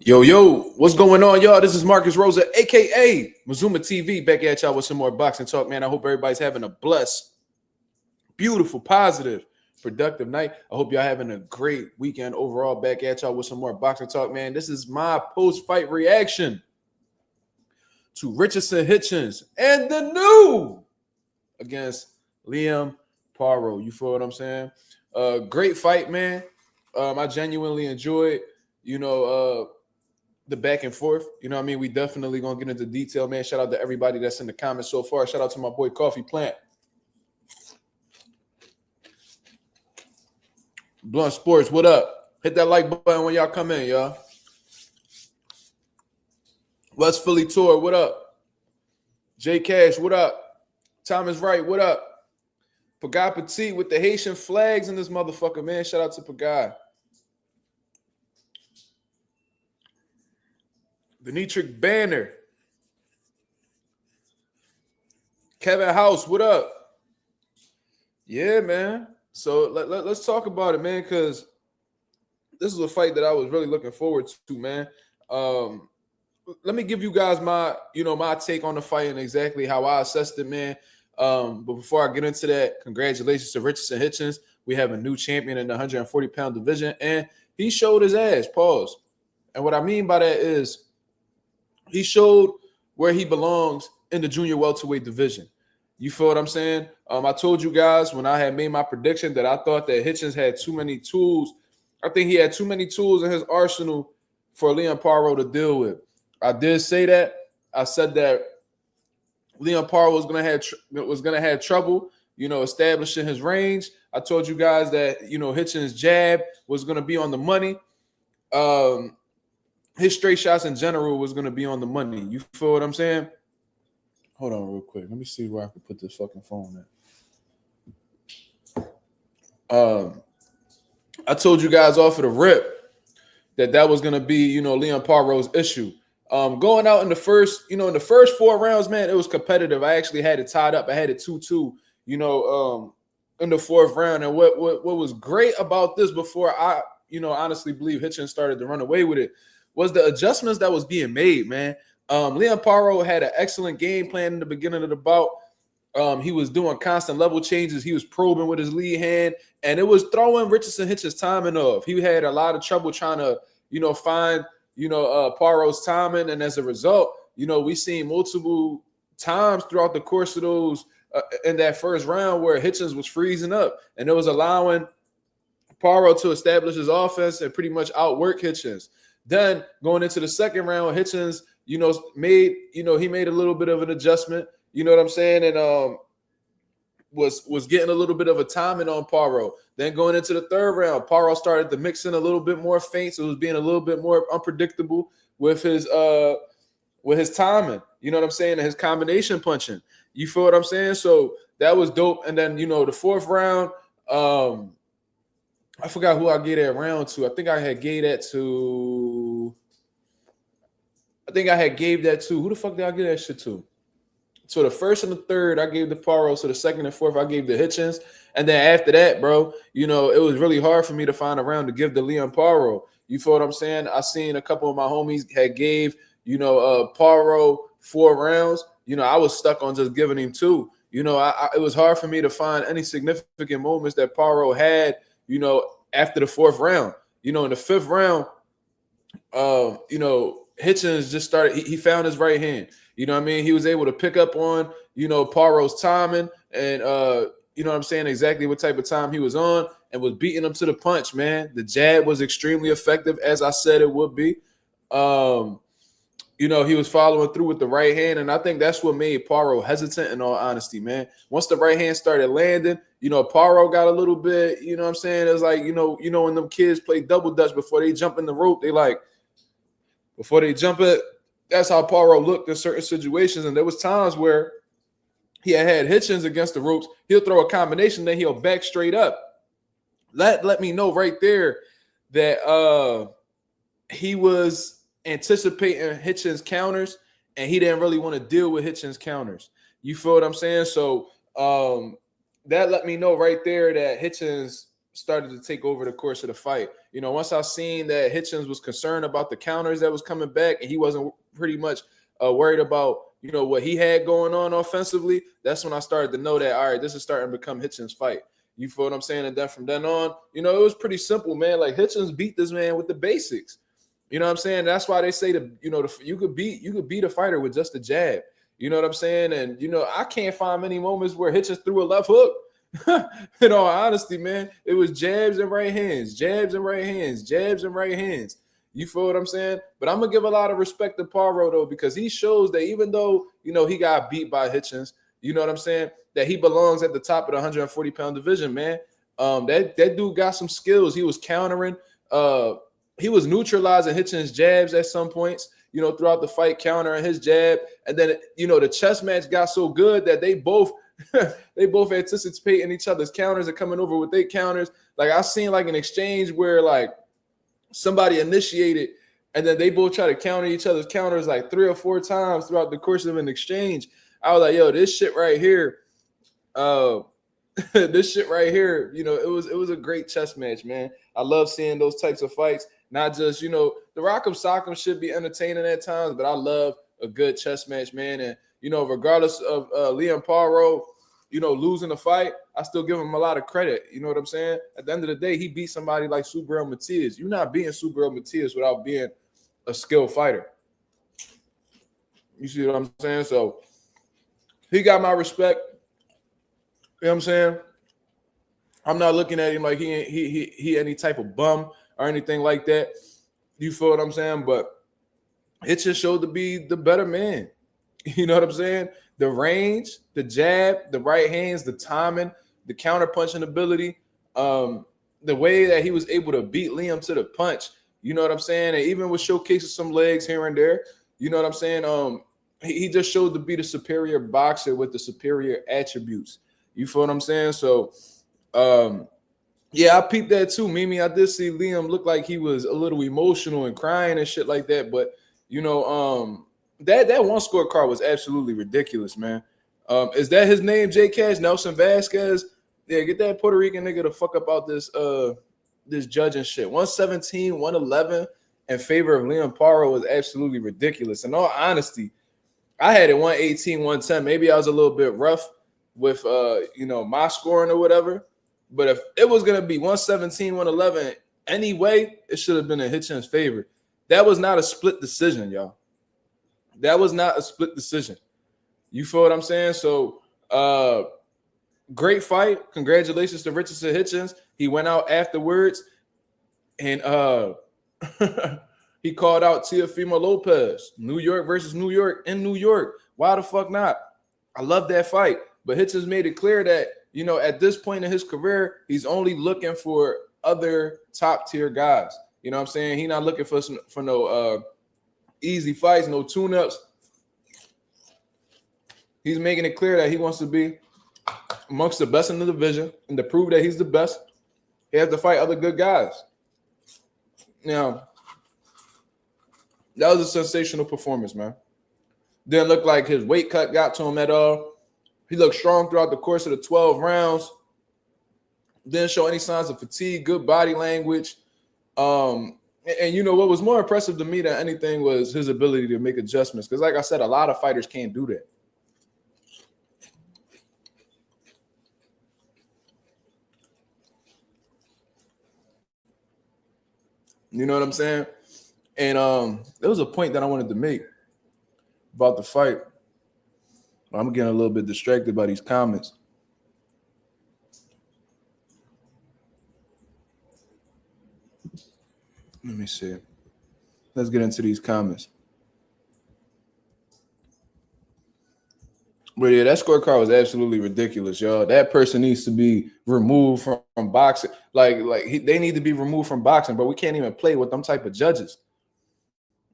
Yo, what's going on, y'all? This is Marcus Rosa, aka Mazuma TV, back at y'all with some more boxing talk, man. I hope everybody's having a blessed, beautiful, positive, productive night. I hope y'all having a great weekend overall. Back at y'all with some more boxing talk, man. This is my post-fight reaction to Richardson Hitchins and the new against Liam Paro. You feel what I'm saying? Great fight, man. I genuinely enjoyed, the back and forth. You know what I mean? We definitely gonna get into detail, man. Shout out to everybody that's in the comments so far. Shout out to my boy Coffee Plant. Blunt Sports, what up? Hit that like button when y'all come in, y'all. West Philly Tour, what up? J Cash, what up? Thomas Wright, what up? Pagay Petit with the Haitian flags in this motherfucker, man. Shout out to Pagay. Venetric Banner. Kevin House, what up? Yeah, man. So let's talk about it, man, because this is a fight that I was really looking forward to, man. Let me give you guys my take on the fight and exactly how I assessed it, man. But before I get into that, congratulations to Richardson Hitchins. We have a new champion in the 140-pound division, and he showed his ass. Pause. And what I mean by that is he showed where he belongs in the junior welterweight division. You feel what I'm saying? I told you guys when I had made my prediction that I thought that Hitchins had too many tools. I think he had too many tools in his arsenal for Liam Paro to deal with. I did say that. I said that Liam Paro was gonna have trouble, establishing his range. I told you guys that Hitchins' jab was gonna be on the money. His straight shots in general was gonna be on the money. You feel what I'm saying? Hold on real quick. Let me see where I can put this fucking phone at. I told you guys off of the rip that was gonna be, Liam Paro's issue. Going out in the first, in the first 4 rounds, man, it was competitive. I actually had it tied up. I had it 2-2, in the 4th round. And what was great about this before I, honestly believe Hitchins started to run away with it was the adjustments that was being made, man. Liam Paro had an excellent game plan in the beginning of the bout. He was doing constant level changes. He was probing with his lead hand, and it was throwing Richardson Hitchins' timing off. He had a lot of trouble trying to, find Paro's timing, and as a result, we seen multiple times throughout the course of those in that first round where Hitchins was freezing up, and it was allowing Paro to establish his offense and pretty much outwork Hitchins. Then going into the second round, Hitchins, he made a little bit of an adjustment, you know what I'm saying, and was getting a little bit of a timing on Paro. Then going into the third round, Paro started to mix in a little bit more feints. It was being a little bit more unpredictable with his timing, you know what I'm saying, and his combination punching. You feel what I'm saying? So that was dope. And then, the 4th round, I forgot who I gave that round to. I think I had gave that to who the fuck did I give that shit to? So the first and the third, I gave the Paro. So the second and fourth, I gave the Hitchins. And then after that, bro, it was really hard for me to find a round to give the Liam Paro. You feel what I'm saying? I seen a couple of my homies had gave, Paro 4 rounds. I was stuck on just giving him 2. It was hard for me to find any significant moments that Paro had, after the 4th round. In the 5th round, Hitchins just started, he found his right hand. You know what I mean? He was able to pick up on, Paro's timing and, what I'm saying, exactly what type of time he was on and was beating him to the punch, man. The jab was extremely effective, as I said it would be. He was following through with the right hand, and I think that's what made Paro hesitant, in all honesty, man. Once the right hand started landing, Paro got a little bit, what I'm saying? It was like, when them kids play double dutch before they jump in the rope, before they jump it, that's how Paro looked in certain situations. And there was times where he had Hitchins against the ropes. He'll throw a combination, then he'll back straight up. Let me know right there that he was anticipating Hitchins' counters, and he didn't really want to deal with Hitchins' counters. You feel what I'm saying? So that let me know right there that Hitchins started to take over the course of the fight. You know, once I seen that Hitchins was concerned about the counters that was coming back, and he wasn't pretty much worried about, you know, what he had going on offensively, that's when I started to know that, all right, this is starting to become Hitchins' fight. You feel what I'm saying? And then from then on, you know, it was pretty simple, man. Like, Hitchins beat this man with the basics. You know what I'm saying? That's why they say you could beat a fighter with just a jab. You know what I'm saying? And, you know, I can't find many moments where Hitchins threw a left hook. In all honesty, man, it was jabs and right hands, jabs and right hands, jabs and right hands. You feel what I'm saying? But I'm going to give a lot of respect to Paro, though, because he shows that even though, you know, he got beat by Hitchins, you know what I'm saying, that he belongs at the top of the 140-pound division, man. That dude got some skills. He was countering. He was neutralizing Hitchins' jabs at some points, you know, throughout the fight, countering his jab. And then, you know, the chess match got so good that they both anticipating each other's counters and coming over with their counters. Like, I seen like an exchange where like somebody initiated and then they both try to counter each other's counters like 3 or 4 times throughout the course of an exchange. I was like, yo, this shit right here, this shit right here, you know, it was a great chess match, man. I love seeing those types of fights. Not just, you know, the Rock'em Sock'em should be entertaining at times, but I love a good chess match, man. And, you know, regardless of Liam Paro, you know, losing the fight, I still give him a lot of credit. You know what I'm saying? At the end of the day, he beat somebody like Subriel Matias. You're not beating Subriel Matias without being a skilled fighter. You see what I'm saying? So he got my respect. You know what I'm saying? I'm not looking at him like he any type of bum or anything like that. You feel what I'm saying? But it just showed to be the better man. You know what I'm saying? The range, the jab, the right hands, the timing, the counter punching ability, the way that he was able to beat Liam to the punch. You know what I'm saying? And even with showcasing some legs here and there, you know what I'm saying? He just showed to be the superior boxer with the superior attributes. You feel what I'm saying? So, yeah, I peeped that too, Mimi. I did see Liam look like he was a little emotional and crying and shit like that. But, you know, that one scorecard was absolutely ridiculous, man. Is that his name, J Cash? Nelson Vasquez? Yeah, get that Puerto Rican nigga to fuck up out this judging shit. 117, 111 in favor of Liam Paro was absolutely ridiculous. In all honesty, I had it 118, 110. Maybe I was a little bit rough with you know, my scoring or whatever. But if it was gonna be 117, 111 anyway, it should have been in Hitchins' favor. That was not a split decision, y'all. That was not a split decision. You feel what I'm saying? So great fight. Congratulations to Richardson Hitchins. He went out afterwards and he called out Teofimo Lopez. New York versus New York in New York. Why the fuck not? I love that fight. But Hitchins made it clear that, you know, at this point in his career, he's only looking for other top tier guys. You know what I'm saying? He's not looking for no easy fights, no tune-ups. He's making it clear that he wants to be amongst the best in the division, and to prove that he's the best, he has to fight other good guys. Now, that was a sensational performance, man. Didn't look like his weight cut got to him at all. He looked strong throughout the course of the 12 rounds. Didn't show any signs of fatigue, good body language. And you know, what was more impressive to me than anything was his ability to make adjustments. Because like I said, a lot of fighters can't do that. You know what I'm saying? And there was a point that I wanted to make about the fight. I'm getting a little bit distracted by these comments. Let me see. Let's get into these comments. But yeah, that scorecard was absolutely ridiculous, y'all. That person needs to be removed from boxing. They need to be removed from boxing, but we can't even play with them type of judges.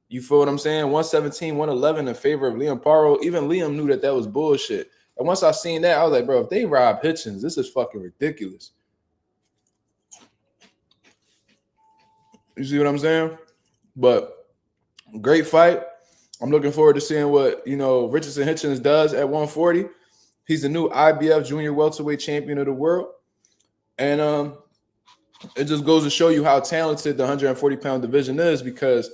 You feel what I'm saying? 117, 111 in favor of Liam Paro. Even Liam knew that was bullshit. And once I seen that, I was like, bro, if they rob Hitchins, this is fucking ridiculous. You see what I'm saying? But great fight. I'm looking forward to seeing what, you know, Richardson Hitchins does at 140. He's the new IBF junior welterweight champion of the world. And it just goes to show you how talented the 140-pound division is, because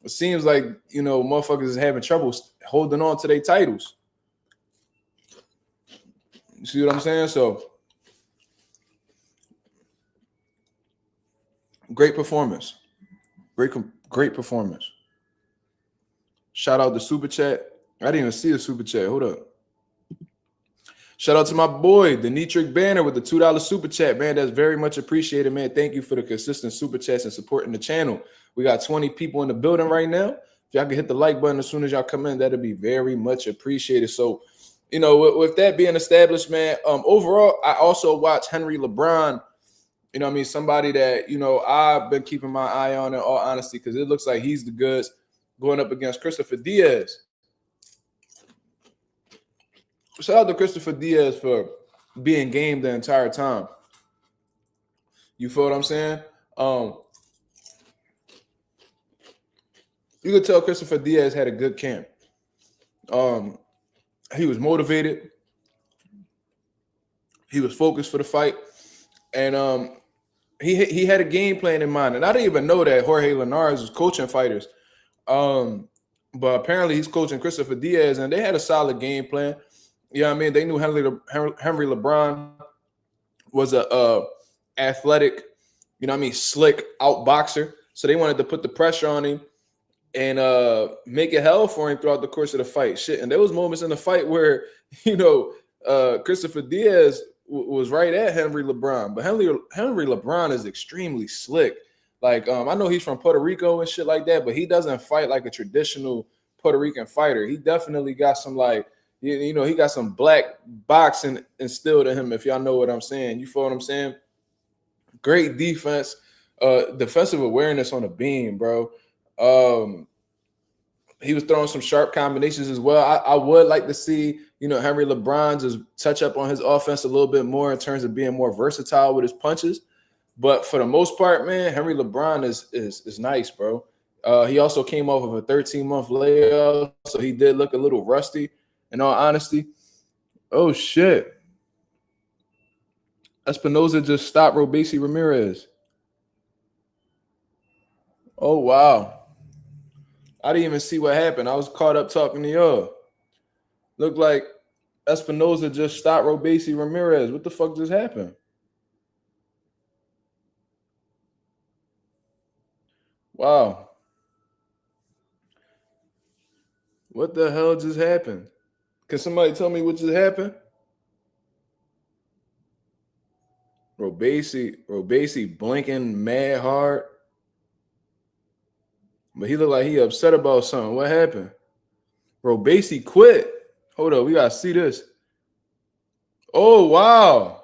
it seems like, motherfuckers is having trouble holding on to their titles. You see what I'm saying? So, great performance. Great performance. Shout out the super chat. I didn't even see the super chat. Hold up. Shout out to my boy, the Denitric Banner, with the $2 super chat, man. That's very much appreciated, man. Thank you for the consistent super chats and supporting the channel. We got 20 people in the building right now. If y'all can hit the like button as soon as y'all come in, that'd be very much appreciated. So, with that being established, man, overall, I also watch Henry LeBron. Somebody that, I've been keeping my eye on, in all honesty, because it looks like he's the goods going up against Christopher Diaz. Shout out to Christopher Diaz for being game the entire time. You feel what I'm saying? You could tell Christopher Diaz had a good camp. He was motivated. He was focused for the fight. And he had a game plan in mind. And I didn't even know that Jorge Linares was coaching fighters. But apparently he's coaching Christopher Diaz, and they had a solid game plan. You know what I mean? They knew Henry LeBron was a athletic, slick outboxer. So they wanted to put the pressure on him and make it hell for him throughout the course of the fight. Shit. And there was moments in the fight where, Christopher Diaz was right at Henry LeBron. But Henry LeBron is extremely slick. Like, I know he's from Puerto Rico and shit like that, but he doesn't fight like a traditional Puerto Rican fighter. He definitely got some, like, he got some black boxing instilled in him, if y'all know what I'm saying. You feel what I'm saying? Great defense, defensive awareness on the beam, bro. He was throwing some sharp combinations as well. I would like to see, Henry LeBron just touch up on his offense a little bit more in terms of being more versatile with his punches. But for the most part, man, Henry LeBron is nice, bro. He also came off of a 13-month layoff, so he did look a little rusty, in all honesty. Oh, shit. Espinoza just stopped Robeisy Ramirez. Oh, wow. I didn't even see what happened. I was caught up talking to y'all. Looked like Espinoza just stopped Robeisy Ramirez. What the fuck just happened? Wow. What the hell just happened? Can somebody tell me what just happened? Robeisy blinking mad hard. But he looked like he upset about something. What happened? Robeisy quit. Hold up, we gotta see this. Oh, wow.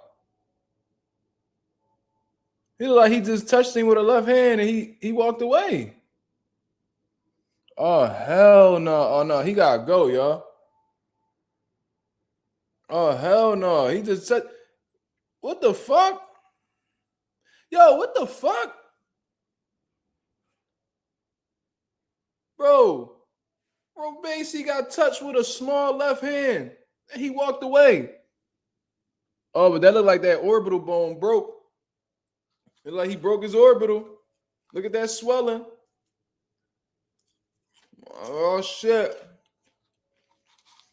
He looked like he just touched him with a left hand and he walked away. Oh, hell no. Oh, no. He got to go, y'all. Oh, hell no. He just said, what the fuck? Yo, what the fuck? Bro, Robeisy got touched with a small left hand and he walked away. Oh, but that looked like that orbital bone broke. It looked like he broke his orbital. Look at that swelling. Oh, shit.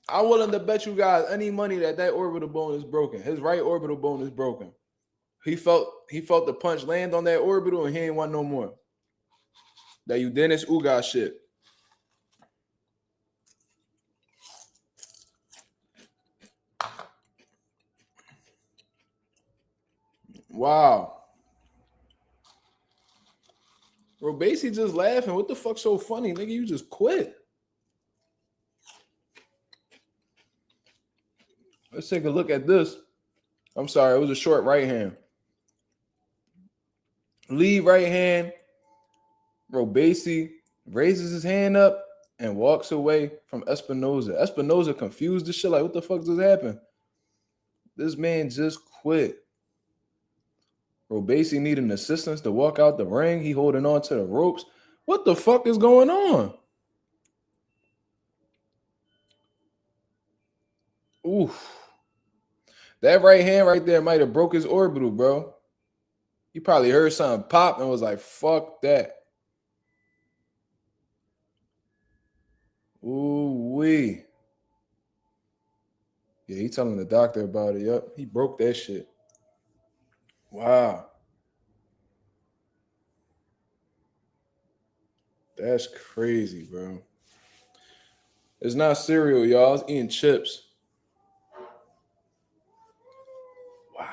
I'm willing to bet you guys any money that orbital bone is broken. His right orbital bone is broken. He felt the punch land on that orbital and he ain't want no more. That you Dennis Uga shit. Wow. Robeisy just laughing. What the fuck so funny? Nigga, you just quit. Let's take a look at this. I'm sorry, it was a short right hand. Lead right hand. Robeisy raises his hand up and walks away from Espinoza. Espinoza confused the shit. Like, what the fuck just happened? This man just quit. Robeisy needing assistance to walk out the ring. He holding on to the ropes. What the fuck is going on? Oof. That right hand right there might have broke his orbital, bro. He probably heard something pop and was like, fuck that. Ooh wee. Yeah, he telling the doctor about it. Yep, he broke that shit. Wow. That's crazy, bro. It's not cereal, y'all. It's eating chips. Wow.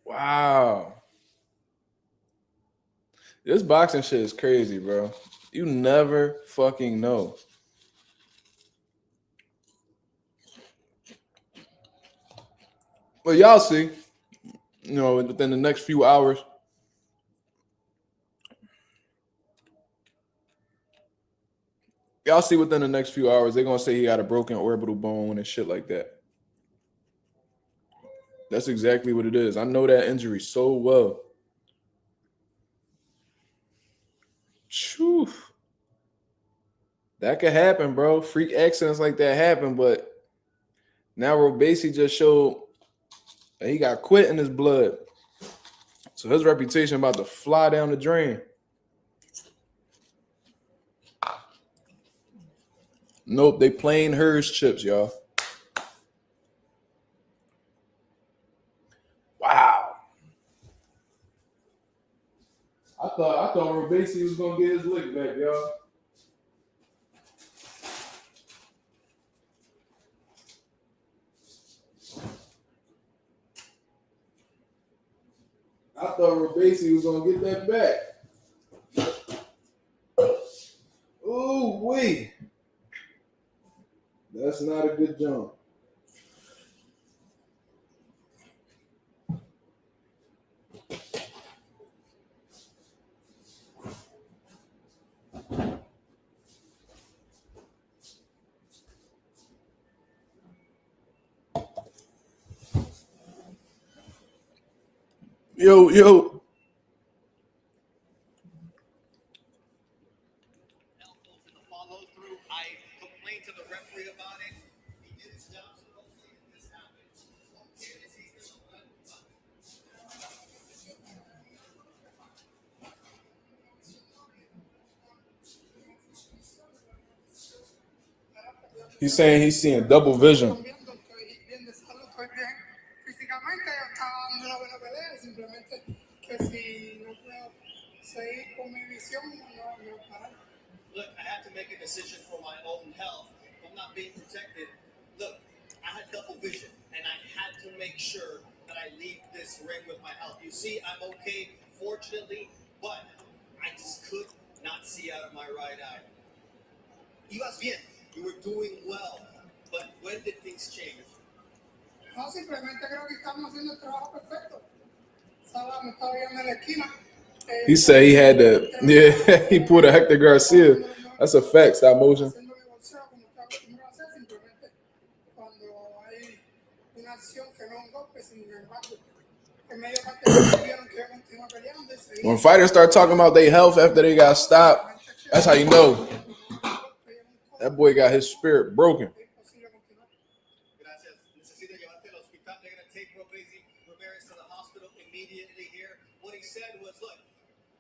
Wow. This boxing shit is crazy, bro. You never fucking know. Well, y'all see, within the next few hours. Y'all see within the next few hours, they're gonna say he got a broken orbital bone and shit like that. That's exactly what it is. I know that injury so well. Phew. That could happen, bro. Freak accidents like that happen, but now Robesi just showed that he got quit in his blood. So his reputation about to fly down the drain. Nope, they plain hers chips, y'all. Wow. I thought Robesi was gonna get his lick back, y'all. I thought Robesi was gonna get that back. Ooh wee. That's not a good jump. Yo. I complained to the referee about it. He did his job, so hopefully this happens. He's saying he's seeing double vision. Look, I had to make a decision for my own health. I'm not being protected. Look, I had double vision, and I had to make sure that I leave this ring with my health. You see, I'm okay, fortunately, but I just could not see out of my right eye. Ibas bien. You were doing well, but when did things change? No, simplemente creo que estamos haciendo el trabajo perfecto. Sala me estaba viendo en la esquina. He said he had to, yeah, he pulled a Hector Garcia. That's a fact, stop motion. When fighters start talking about their health after they got stopped, that's how you know that boy got his spirit broken. Said was, look,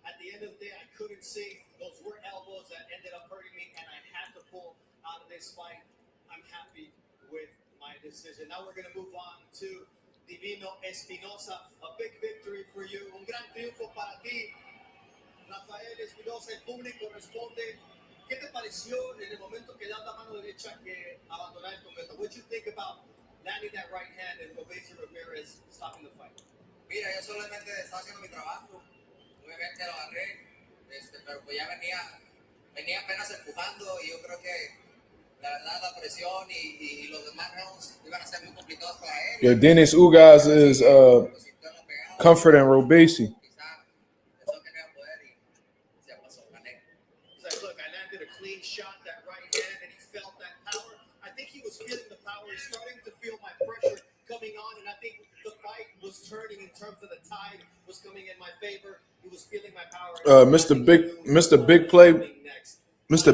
at the end of the day, I couldn't see. Those were elbows that ended up hurting me, and I had to pull out of this fight. I'm happy with my decision. Now we're going to move on to Divino Espinosa. A big victory for you. Un gran triunfo para ti. Rafael Espinosa, el público responde. ¿Qué te pareció en el momento que das la mano derecha que abandonar el combate? What do you think about landing that right hand and Robesi Ramirez stopping the fight? Mira, yo solamente estaba haciendo mi trabajo, obviamente lo agarré, pero pues ya venía apenas empujando y yo creo que la verdad la presión y los demás rounds iban a ser muy complicados para él. Yo, Dennis Ugas is comforting Robesi. He's like, look, I landed a clean shot, that right hand, and he felt that power. I think he was feeling the power. He's starting to feel my pressure coming on, and I think the fight was turning in terms of the tide was coming in my favor. He was feeling my power. Mr.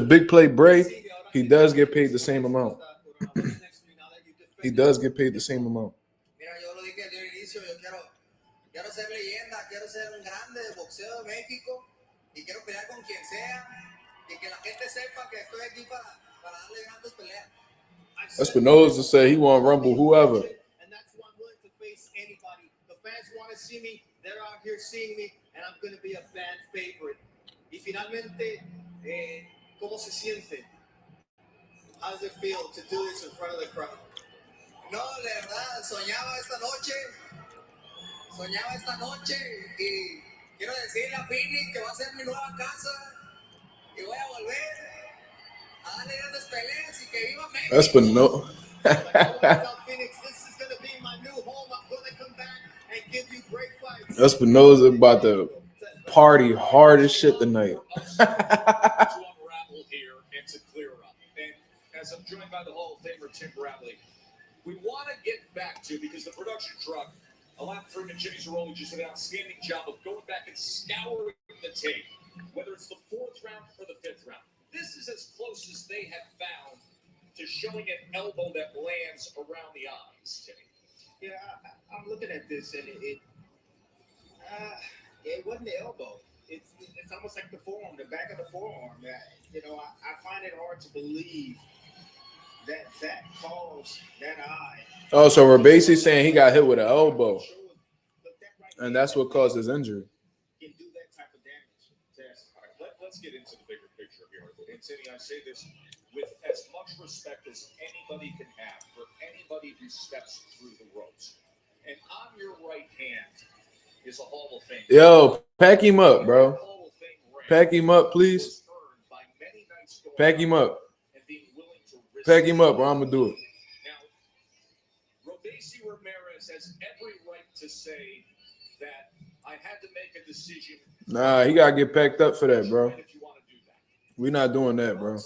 Big Play Bray, he does get paid the same amount. He does get paid the same amount. grande de boxeo de México y quiero pelear con quien sea y que la gente sepa que estoy aquí para darle grandes peleas. Espinoza said he want to rumble whoever. And that's why I'm willing to face anybody. The fans want to see me. They're out here seeing me, and I'm going to be a fan favorite. Y finalmente, ¿cómo se siente? How does it feel to do this in front of the crowd? No, de verdad, soñaba esta noche y quiero decirle a Phoenix que va a ser mi nueva casa y voy a volver a darle grandes peleas y que viva México. Espinoza. Espinoza about to party hard as shit tonight. As I'm joined by the Hall of Famer Tim Bradley, we want to get back to, because the production truck, Alan Freeman, Jimmy Zaroli just did an outstanding job of going back and scouring the tape, whether it's the 4th round or the 5th round. This is as close as they have found to showing an elbow that lands around the eyes, Timmy. Yeah, I'm looking at this, and it wasn't the elbow. It's almost like the forearm, the back of the forearm. I find it hard to believe that caused that eye. Oh, so we're basically saying he got hit with an elbow, and that's what caused his injury. Can do that type of damage. All right, let's get into the bigger picture here. And Timmy, I say this with as much respect as anybody can have for anybody who steps through the ropes. And on your right hand is a Hall of Fame. Yo, pack him up, bro. Pack him up, please. Pack him up. Pack him up, bro. I'm gonna do it. Now, Robeisy Ramirez has every right to say that I had to make a decision. Nah, he gotta get packed up for that, bro. We're not doing that, bro.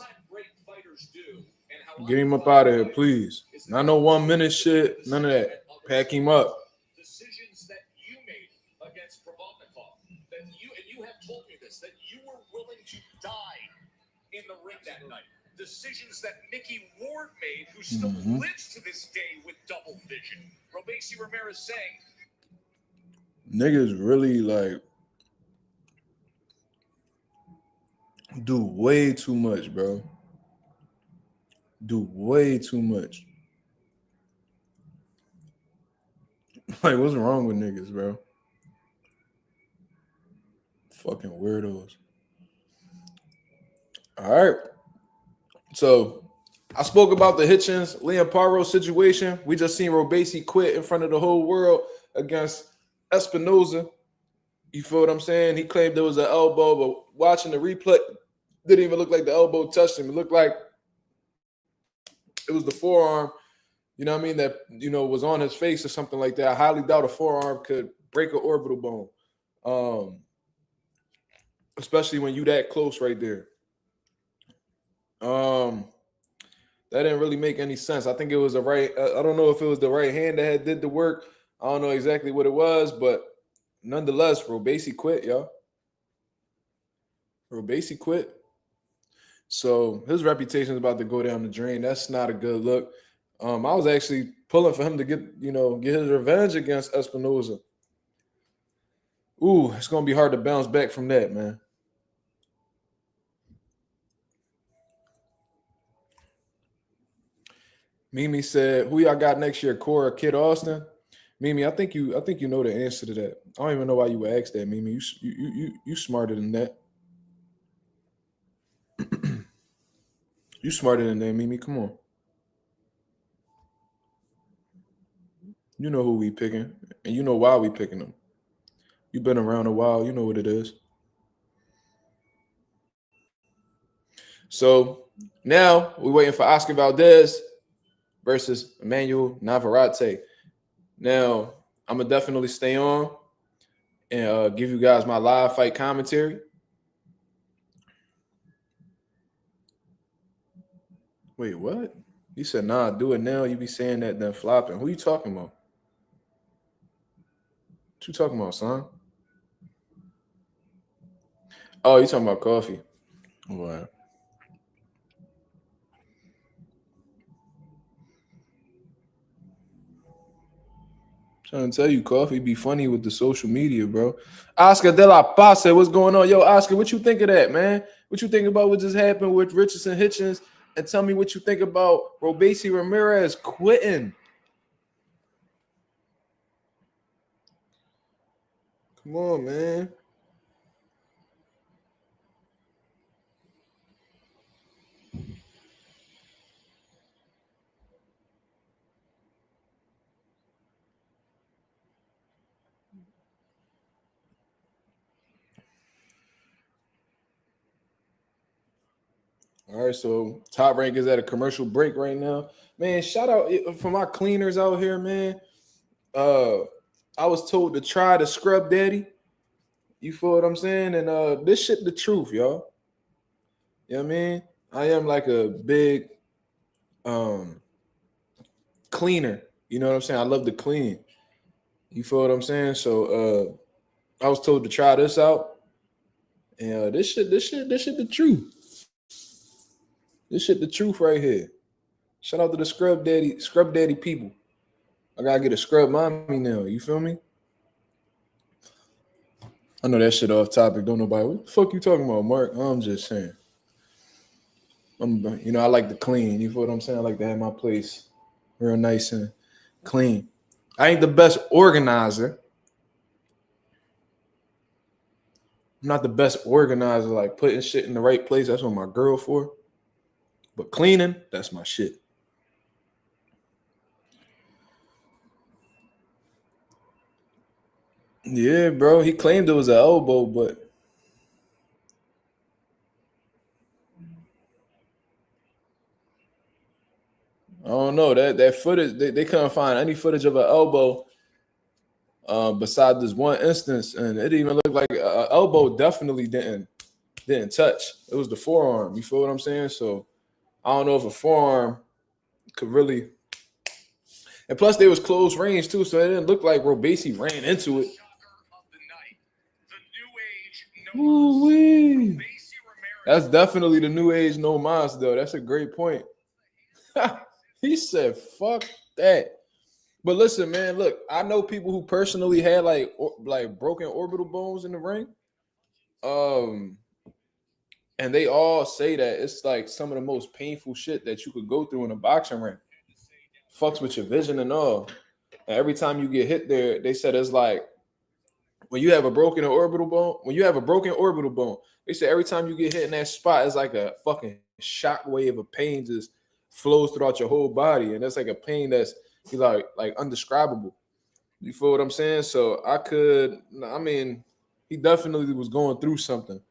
Get him up out of here, please. Not no 1 minute shit. None of that. Pack him up. Decisions that you made against Provodnikov, and you have told me this, that you were willing to die in the ring that night. Decisions that Mickey Ward made, who still lives to this day with double vision. Robeisy Ramirez saying, niggas really like do way too much, bro. Do way too much. Like, what's wrong with niggas, bro? Fucking weirdos. All right. So I spoke about the Hitchins, Liam Paro situation. We just seen Robeisy quit in front of the whole world against Espinoza. You feel what I'm saying? He claimed there was an elbow, but watching the replay, didn't even look like the elbow touched him. It looked like it was the forearm, you know what I mean, that, was on his face or something like that. I highly doubt a forearm could break an orbital bone, especially when you that close right there. That didn't really make any sense. I think it was I don't know if it was the right hand that did the work. I don't know exactly what it was, but nonetheless, Robeisy quit, y'all. Robeisy quit. So his reputation is about to go down the drain. That's not a good look. I was actually pulling for him to get his revenge against Espinoza. Ooh, it's gonna be hard to bounce back from that, man. Mimi said, "Who y'all got next year, Cora, Kid Austin?" Mimi, I think you know the answer to that. I don't even know why you would ask that, Mimi. You smarter than that. You smarter than that, Mimi. Come on. You know who we picking, and you know why we picking them. You've been around a while. You know what it is. So now we're waiting for Oscar Valdez versus Emmanuel Navarrete. Now, I'm going to definitely stay on and give you guys my live fight commentary. Wait, what? You said, nah, do it now. You be saying that, then flopping. Who you talking about? What you talking about, son? Oh, you talking about coffee. All right. Trying to tell you, Coffee be funny with the social media, bro. Oscar De La Paz said, what's going on? Yo, Oscar, what you think of that, man? What you think about what just happened with Richardson, Hitchins? And tell me what you think about Robesi Ramirez quitting. Come on, man. All right, so Top Rank is at a commercial break right now. Man, shout out for my cleaners out here, man. I was told to try the Scrub Daddy. You feel what I'm saying? And this shit the truth, y'all. You know what I mean? I am like a big cleaner. You know what I'm saying? I love to clean. You feel what I'm saying? So I was told to try this out. And this shit the truth. This shit the truth right here. Shout out to the Scrub Daddy people. I gotta get a scrub mommy now. You feel me? I know that shit off topic. Don't nobody. What the fuck you talking about, Mark? I'm just saying. I like to clean. You feel what I'm saying? I like to have my place real nice and clean. I ain't the best organizer. I'm not the best organizer, like putting shit in the right place. That's what my girl for. But cleaning, that's my shit. Yeah, bro. He claimed it was an elbow, but I don't know. That footage, they couldn't find any footage of an elbow besides this one instance, and it even looked like an elbow definitely didn't touch. It was the forearm. You feel what I'm saying? So I don't know if a forearm could really. And plus, they was close range too, so it didn't look like Robesi ran into it. Ooh-wee. That's definitely the new age no mas, though. That's a great point. He said, "Fuck that." But listen, man. Look, I know people who personally had like broken orbital bones in the ring. And they all say that it's like some of the most painful shit that you could go through in a boxing ring. Fucks with your vision and all. And every time you get hit there, they said it's like when you have a broken orbital bone, they say every time you get hit in that spot, it's like a fucking shock wave of pain just flows throughout your whole body. And that's like a pain that's like undescribable. You feel what I'm saying? So he definitely was going through something.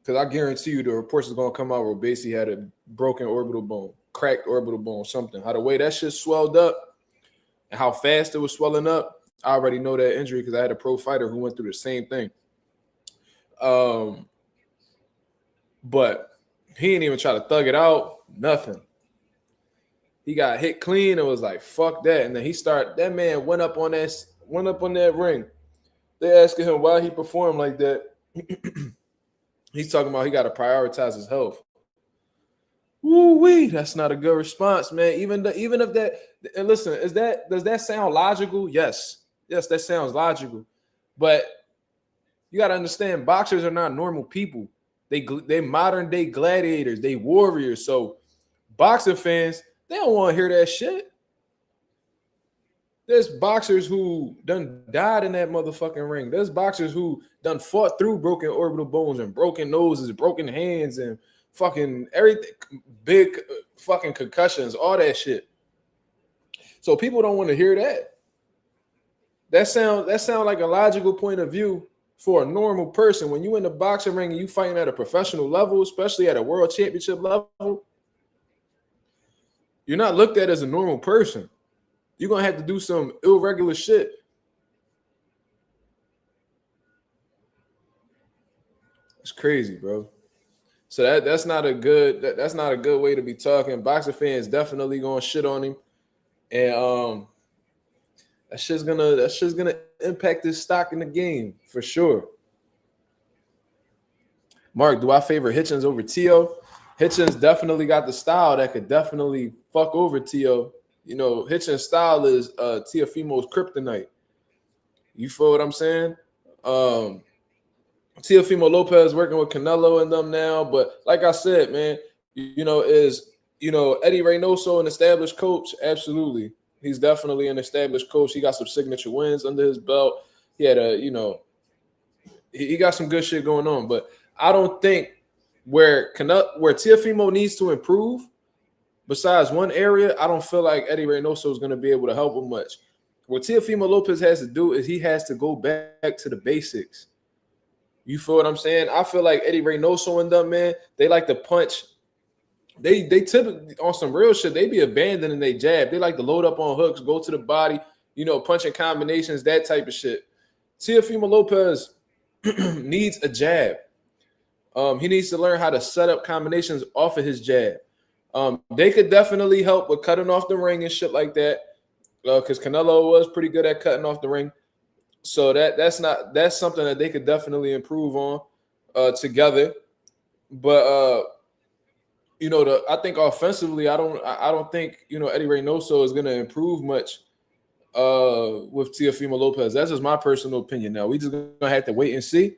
Because I guarantee you the reports is going to come out where Robesi had a broken orbital bone, cracked orbital bone, something. How the way that shit swelled up and how fast it was swelling up, I already know that injury because I had a pro fighter who went through the same thing. But he didn't even try to thug it out, nothing. He got hit clean and was like, fuck that. And then that man went up on that ring. They asking him why he performed like that. He's talking about he got to prioritize his health. Woo-wee, that's not a good response, man. Even if that, and listen, does that sound logical? Yes, that sounds logical. But you got to understand, boxers are not normal people. They modern day gladiators, they warriors. So boxing fans, they don't want to hear that shit. There's boxers who done died in that motherfucking ring. There's boxers who done fought through broken orbital bones and broken noses, broken hands, and fucking everything, big fucking concussions, all that shit. So people don't want to hear that. That sound like a logical point of view for a normal person. When you in the boxing ring and you fighting at a professional level, especially at a world championship level, you're not looked at as a normal person. You're going to have to do some irregular shit. It's crazy, bro. So that's not a good way to be talking. Boxer fans definitely going to shit on him. And that's just gonna impact his stock in the game for sure. Mark, do I favor Hitchins over Tio? Hitchins definitely got the style that could definitely fuck over Tio. You know, Hitchins' style is Teofimo's kryptonite. You feel what I'm saying? Teofimo Lopez working with Canelo and them now, but like I said, man, Eddie Reynoso an established coach? Absolutely, he's definitely an established coach. He got some signature wins under his belt. He had he got some good shit going on, but I don't think where Teofimo needs to improve. Besides one area, I don't feel like Eddie Reynoso is going to be able to help him much. What Teofimo Lopez has to do is he has to go back to the basics. You feel what I'm saying? I feel like Eddie Reynoso and them, man, they like to punch. They typically, on some real shit, they be abandoning their jab. They like to load up on hooks, go to the body, punching combinations, that type of shit. Teofimo Lopez needs a jab. He needs to learn how to set up combinations off of his jab. They could definitely help with cutting off the ring and shit like that, because Canelo was pretty good at cutting off the ring. So that's something that they could definitely improve on together. But I think offensively, I don't think Eddie Reynoso is going to improve much with Teofimo Lopez. That's just my personal opinion. Now we just gonna have to wait and see.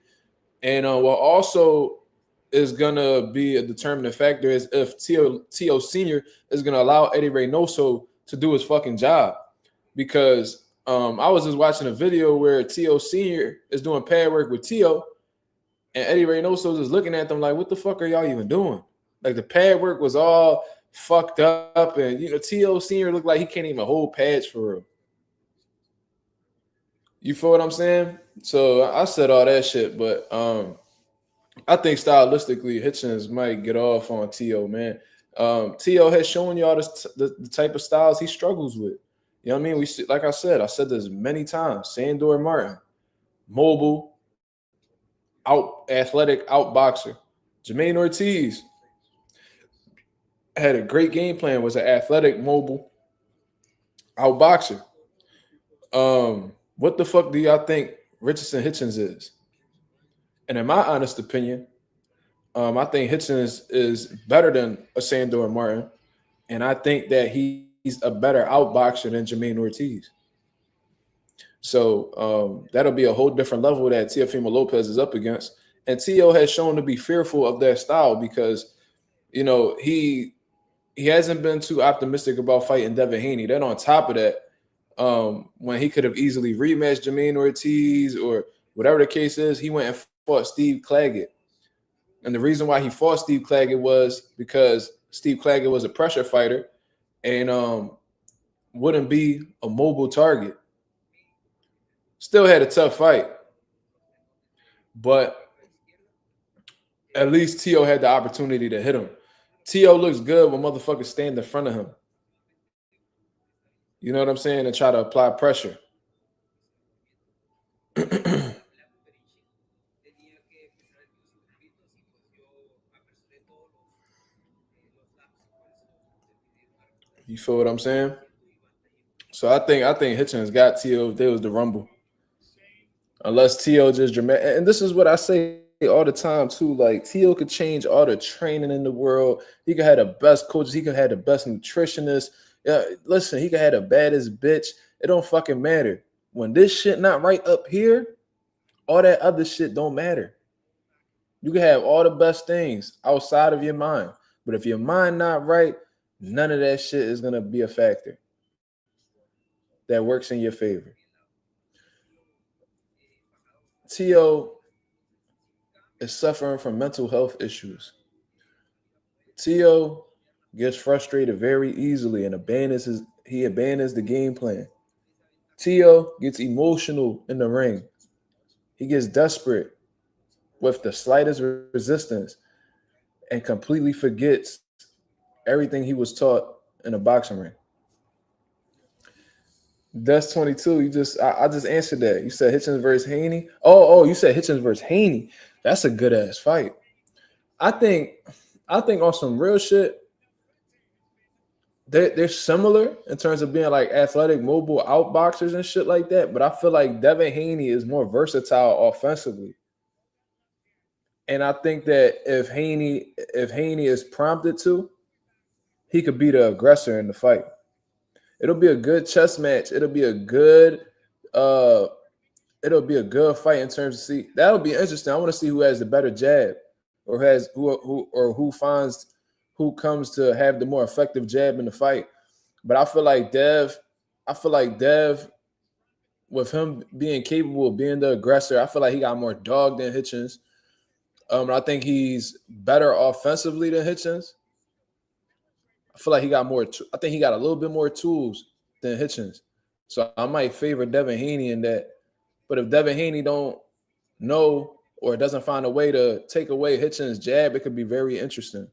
And what also is gonna be a determining factor is if Tio Senior is gonna allow Eddie Reynoso to do his fucking job. Because I was just watching a video where Tio Senior is doing pad work with Tio, and Eddie Reynoso is just looking at them like, "What the fuck are y'all even doing?" Like the pad work was all fucked up, and Tio Senior looked like he can't even hold pads for real. You feel what I'm saying? So I said all that shit, but I think stylistically, Hitchins might get off on Tio, man. Tio has shown y'all the type of styles he struggles with. You know what I mean? We see, like I said this many times. Sandor Martin, mobile, athletic, out boxer. Jermaine Ortiz had a great game plan. Was an athletic, mobile, out boxer. What the fuck do y'all think Richardson Hitchins is? And in my honest opinion, I think Hitchins is better than a Sandor Martin, and I think that he's a better outboxer than Jermaine Ortiz. So that'll be a whole different level that Teofimo Lopez is up against. And Tio has shown to be fearful of that style because, he hasn't been too optimistic about fighting Devin Haney. Then on top of that, when he could have easily rematched Jermaine Ortiz or whatever the case is, he went and fought Steve Claggett. And the reason why he fought Steve Claggett was because Steve Claggett was a pressure fighter and wouldn't be a mobile target. Still had a tough fight. But at least Tio had the opportunity to hit him. Tio looks good when motherfuckers stand in front of him. You know what I'm saying? And try to apply pressure. You feel what I'm saying? So I think Hitchins got Tio if there was the rumble. Unless Tio just dramatic. And this is what I say all the time too. Like Tio could change all the training in the world. He could have the best coaches. He could have the best nutritionists. Yeah, listen, he could have the baddest bitch. It don't fucking matter. When this shit not right up here, all that other shit don't matter. You can have all the best things outside of your mind. But if your mind not right, none of that shit is going to be a factor that works in your favor. Tio is suffering from mental health issues. Tio gets frustrated very easily and abandons the game plan. Tio gets emotional in the ring. He gets desperate with the slightest resistance and completely forgets everything he was taught in a boxing ring. That's 22. I just answered that. You said Hitchins versus Haney. Oh, you said Hitchins versus Haney. That's a good ass fight. I think on some real shit, they're similar in terms of being like athletic, mobile outboxers and shit like that. But I feel like Devin Haney is more versatile offensively. And I think that if Haney is prompted to, he could be the aggressor in the fight. It'll be a good chess match. It'll be a good fight in terms of see. That'll be interesting. I want to see who has the better jab, or who comes to have the more effective jab in the fight. But I feel like Dev, with him being capable of being the aggressor, I feel like he got more dog than Hitchins. I think he's better offensively than Hitchins. I feel like he got more. I think he got a little bit more tools than Hitchins. So I might favor Devin Haney in that. But if Devin Haney don't know or doesn't find a way to take away Hitchins' jab, it could be very interesting.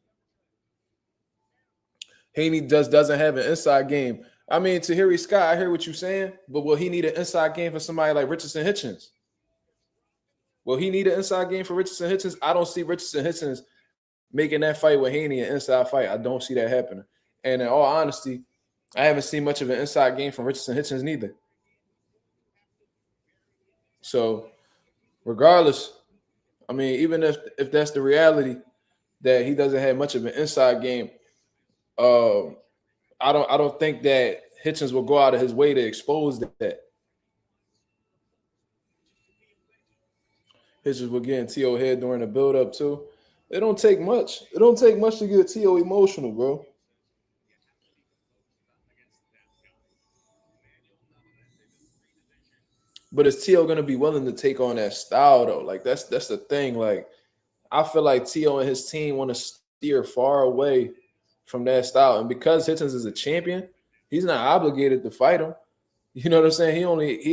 Haney just doesn't have an inside game. I mean, Tahiri Scott, I hear what you're saying, but will he need an inside game for somebody like Richardson Hitchins? Will he need an inside game for Richardson Hitchins? I don't see Richardson Hitchins making that fight with Haney an inside fight. I don't see that happening. And in all honesty, I haven't seen much of an inside game from Richardson Hitchins neither. So regardless, I mean, even if that's the reality that he doesn't have much of an inside game, I don't think that Hitchins will go out of his way to expose that. Hitchins will get in T.O. head during the build-up too. It don't take much. It don't take much to get T.O. emotional, bro. But is T.O. gonna be willing to take on that style though? Like that's the thing. Like I feel like T.O. and his team want to steer far away from that style, and because Hitchins is a champion, he's not obligated to fight him. You know what I'm saying? He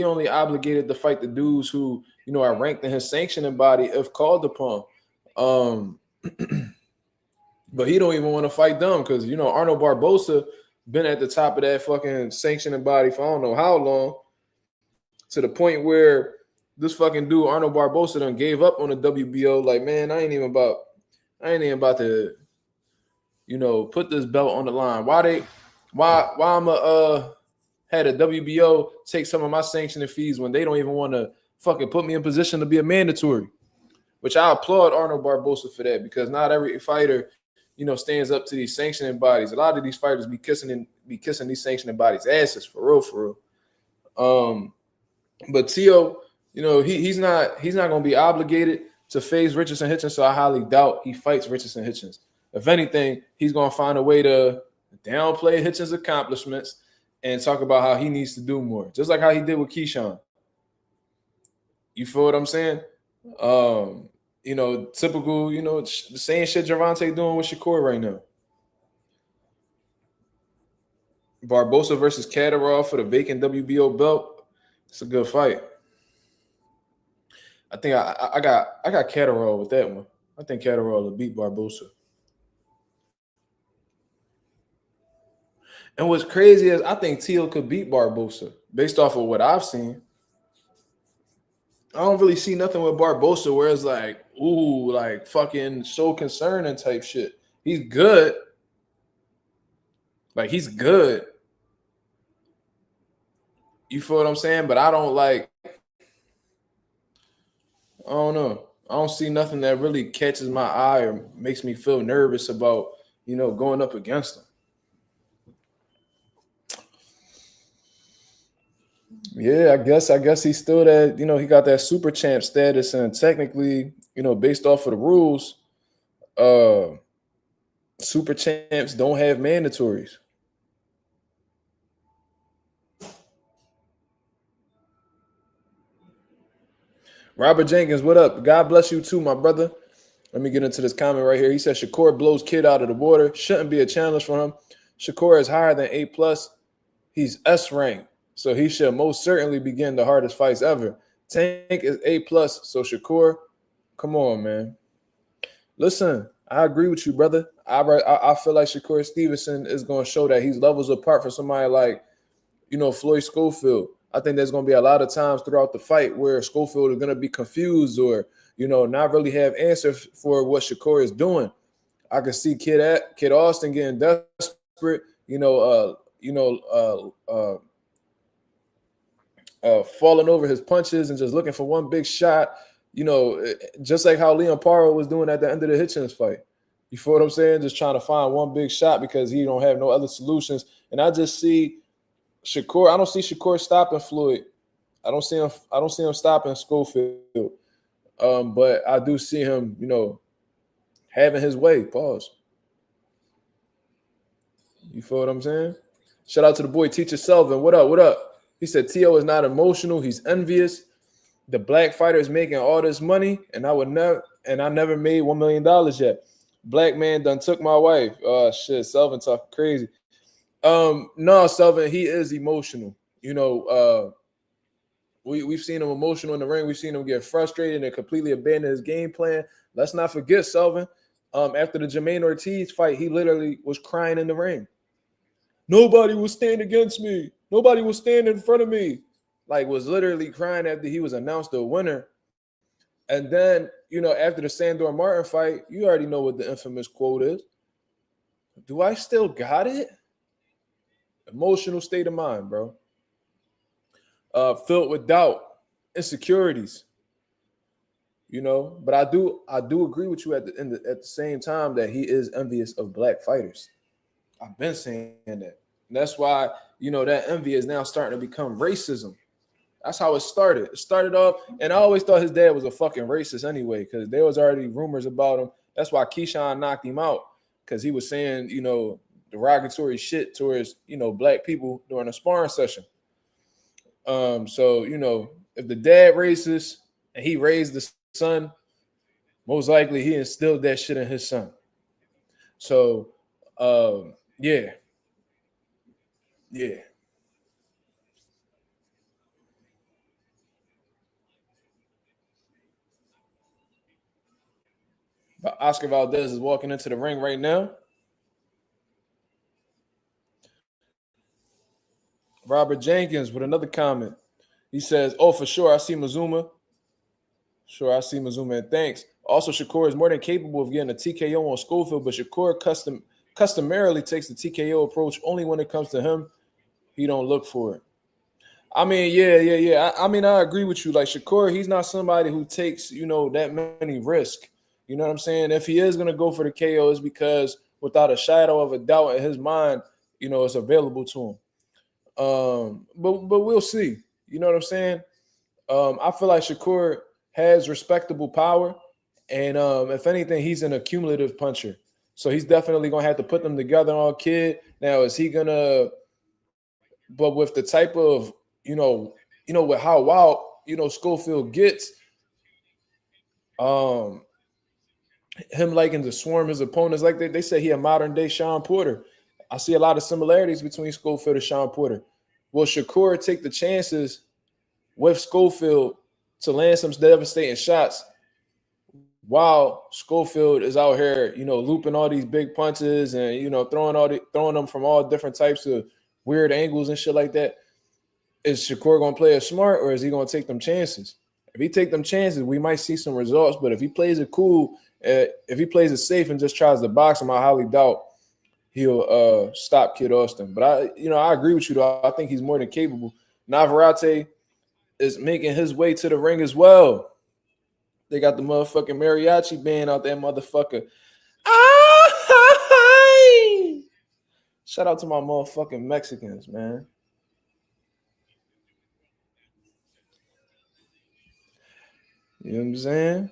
only obligated to fight the dudes who, you know, are ranked in his sanctioning body if called upon. But he don't even want to fight them because, you know, Arnold Barbosa been at the top of that fucking sanctioning body for I don't know how long, to the point where this fucking dude Arnold Barbosa done gave up on the WBO. Like, man, I ain't even about to, you know, put this belt on the line. Why I'm had a WBO take some of my sanctioning fees when they don't even want to fucking put me in position to be a mandatory? Which I applaud Arnold Barbosa for that, because not every fighter, you know, stands up to these sanctioning bodies. A lot of these fighters be kissing these sanctioning bodies' asses for real. But T.O., you know, he's not gonna be obligated to face Richardson Hitchins, so I highly doubt he fights Richardson Hitchins. If anything, he's gonna find a way to downplay Hitchins' accomplishments and talk about how he needs to do more, just like how he did with Keyshawn. You feel what I'm saying? You know, typical, you know, the same shit Gervonta doing with Shakur right now. Barbosa versus Catterall for the vacant WBO belt. It's a good fight. I think I got Catterall with that one. I think Catterall will beat Barbosa. And what's crazy is I think Teal could beat Barbosa based off of what I've seen. I don't really see nothing with Barbosa where it's like, ooh, like fucking so concerning type shit. He's good. Like, he's good. You feel what I'm saying? But I don't know. I don't see nothing that really catches my eye or makes me feel nervous about, you know, going up against him. Yeah, I guess he's still that, you know, he got that super champ status, and technically, you know, based off of the rules, super champs don't have mandatories. Robert Jenkins, what up? God bless you too, my brother. Let me get into this comment right here. He said Shakur blows Kid out of the water. Shouldn't be a challenge for him. Shakur is higher than A+. He's S rank, so he should most certainly begin the hardest fights ever. Tank is A+, so Shakur, come on, man. Listen, I agree with you, brother. I feel like Shakur Stevenson is going to show that he's levels apart from somebody like, you know, Floyd Schofield. I think there's going to be a lot of times throughout the fight where Schofield is going to be confused or, you know, not really have answers for what Shakur is doing. I can see Kid Austin getting desperate, falling over his punches and just looking for one big shot, you know, just like how Leon Paro was doing at the end of the Hitchins fight. You feel what I'm saying? Just trying to find one big shot because he don't have no other solutions. And I just see Shakur, I don't see Shakur stopping Floyd. I don't see him stopping Schofield. But I do see him, having his way. Pause. You feel what I'm saying? Shout out to the boy Teacher Selvin. What up? What up? He said T.O. is not emotional. He's envious. The black fighter is making all this money, and I never made $1 million yet. Black man done took my wife. Oh shit, Selvin talking crazy. No, Selvin, he is emotional. We've seen him emotional in the ring. We've seen him get frustrated and completely abandon his game plan. Let's not forget, Selvin, after the Jermaine Ortiz fight, he literally was crying in the ring. Nobody will stand against me. Nobody will stand in front of me. Like, was literally crying after he was announced a winner. And then, after the Sandor Martin fight, you already know what the infamous quote is. Do I still got it? Emotional state of mind, bro. Filled with doubt, insecurities. But I do agree with you at the same time that he is envious of black fighters. I've been saying that. And that's why, that envy is now starting to become racism. That's how it started. It started off, and I always thought his dad was a fucking racist anyway, because there was already rumors about him. That's why Keyshawn knocked him out, because he was saying, derogatory shit towards, black people during a sparring session. So, if the dad racist and he raised the son, most likely he instilled that shit in his son. So, yeah. Oscar Valdez is walking into the ring right now. Robert Jenkins with another comment. He says, "Oh, for sure, I see Mazuma. Sure, I see Mazuma, and thanks. Also, Shakur is more than capable of getting a TKO on Schofield, but Shakur customarily takes the TKO approach only when it comes to him. He don't look for it." I mean, yeah. I mean, I agree with you. Like, Shakur, he's not somebody who takes, that many risks. You know what I'm saying? If he is going to go for the KO, it's because without a shadow of a doubt in his mind, it's available to him. But we'll see. You know what I'm saying? I feel like Shakur has respectable power. And if anything, he's an accumulative puncher. So he's definitely going to have to put them together on Kid. Now, is he going to – but with the type of, with how wild, Schofield gets, him liking to swarm his opponents, like they say he a modern day Sean Porter. I see a lot of similarities between Schofield and Sean Porter. Will Shakur take the chances with Schofield to land some devastating shots while Schofield is out here, looping all these big punches and, throwing them from all different types of weird angles and shit like that? Is Shakur going to play it smart, or is he going to take them chances? If he take them chances, we might see some results. But if he plays it cool, if he plays it safe and just tries to box him, I highly doubt he'll stop Kid Austin. But I agree with you though. I think he's more than capable. Navarrete is making his way to the ring as well. They got the motherfucking mariachi band out there, motherfucker. Shout out to my motherfucking Mexicans, man. You know what I'm saying?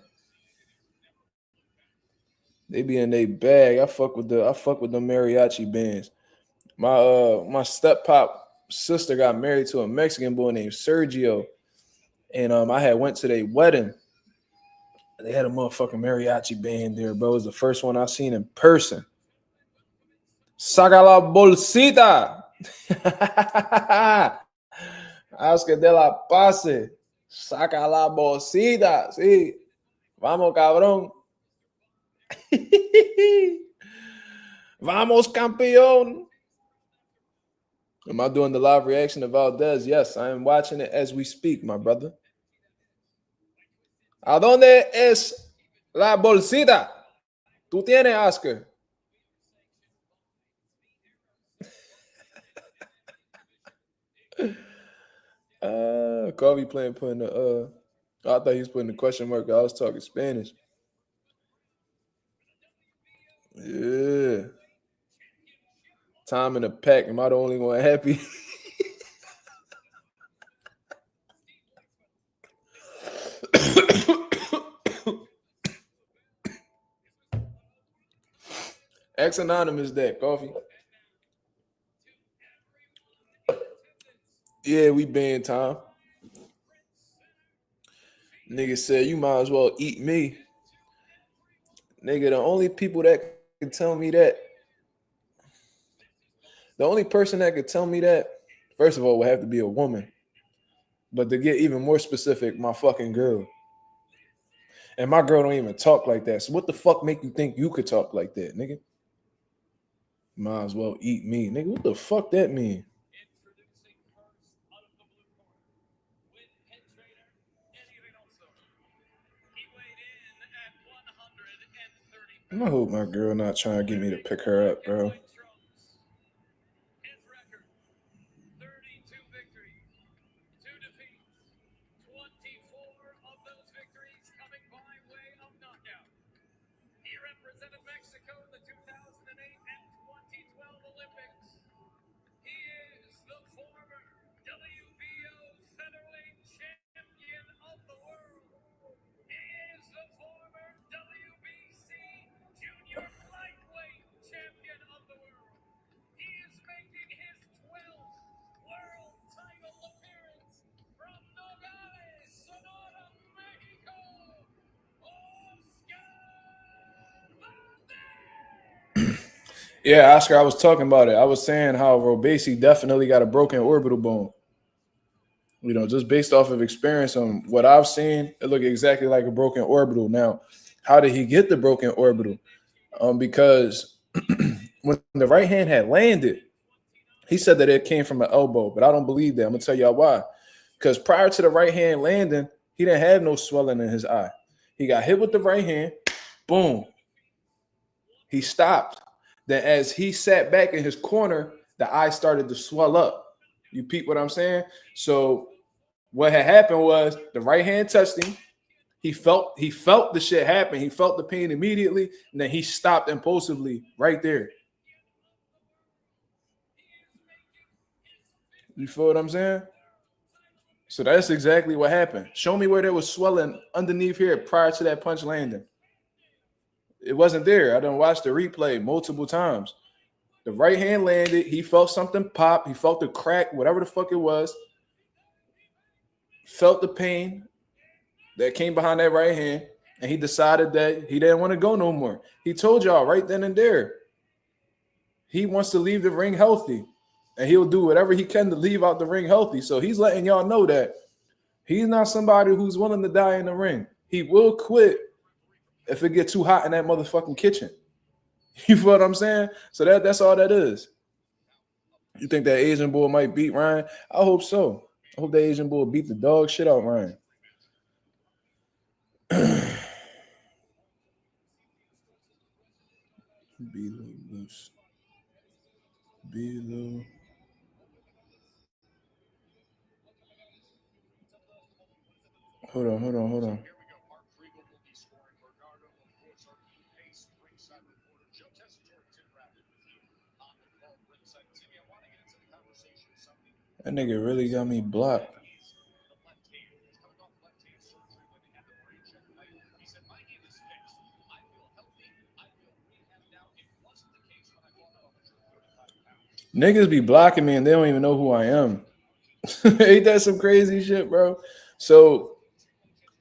They be in their bag. I fuck with the mariachi bands. My step pop sister got married to a Mexican boy named Sergio, and I had went to their wedding. They had a motherfucking mariachi band there, bro. It was the first one I seen in person. Saca la bolsita. Oscar de la Pase. Saca la bolsita. Sí. Vamos, cabrón. Vamos, campeón. Am I doing the live reaction of Valdez? Yes, I am watching it as we speak, my brother. ¿A dónde es la bolsita? ¿Tú tienes, Oscar? Kobe putting the I thought he was putting the question mark. I was talking Spanish. Yeah. Time in the pack. Am I the only one happy? Ex Anonymous that coffee. Yeah, we banned time. Nigga said you might as well eat me. Nigga, the only people that can tell me that, the only person that could tell me that, first of all, would have to be a woman. But to get even more specific, my fucking girl. And my girl don't even talk like that. So what the fuck make you think you could talk like that, nigga? Might as well eat me. Nigga, what the fuck that mean? I hope my girl not trying to get me to pick her up, bro. Yeah, Oscar, I was talking about it. I was saying how Robesi definitely got a broken orbital bone. You know, just based off of experience on what I've seen, it looked exactly like a broken orbital. Now, how did he get the broken orbital? Because when the right hand had landed, he said that it came from an elbow, but I don't believe that. I'm gonna tell y'all why. Because prior to the right hand landing, he didn't have no swelling in his eye. He got hit with the right hand, boom. He stopped. Then as he sat back in his corner, the eye started to swell up. You peep what I'm saying? So what had happened was the right hand touched him. He felt the shit happen. He felt the pain immediately, and then he stopped impulsively right there. You feel what I'm saying? So that's exactly what happened. Show me where there was swelling underneath here prior to that punch landing. It wasn't there. I done watched the replay multiple times. The right hand landed. He felt something pop. He felt the crack, whatever the fuck it was. Felt the pain that came behind that right hand, and he decided that he didn't want to go no more. He told y'all right then and there, he wants to leave the ring healthy, and he'll do whatever he can to leave out the ring healthy. So he's letting y'all know that he's not somebody who's willing to die in the ring. He will quit if it gets too hot in that motherfucking kitchen. You feel what I'm saying? So that's all that is. You think that Asian boy might beat Ryan? I hope so. I hope that Asian boy beat the dog shit out Ryan. Be loose. Be low. Hold on. That nigga really got me blocked. Niggas be blocking me and they don't even know who I am. Ain't that some crazy shit, bro? So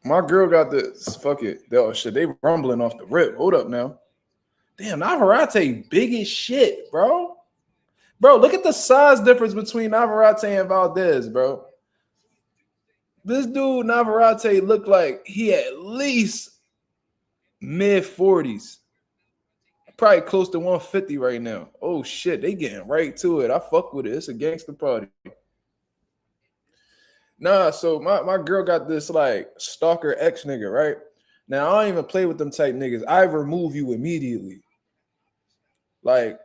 my girl got this. Fuck it. Oh shit, they rumbling off the rip. Hold up now. Damn, Navarrete big as shit, bro. Bro, look at the size difference between Navarrete and Valdez, bro. This dude, Navarrete, looked like he at least mid-40s. Probably close to 150 right now. Oh shit, they getting right to it. I fuck with it. It's a gangster party. Nah, so my girl got this like stalker ex nigga, right? Now I don't even play with them type niggas. I remove you immediately. Like,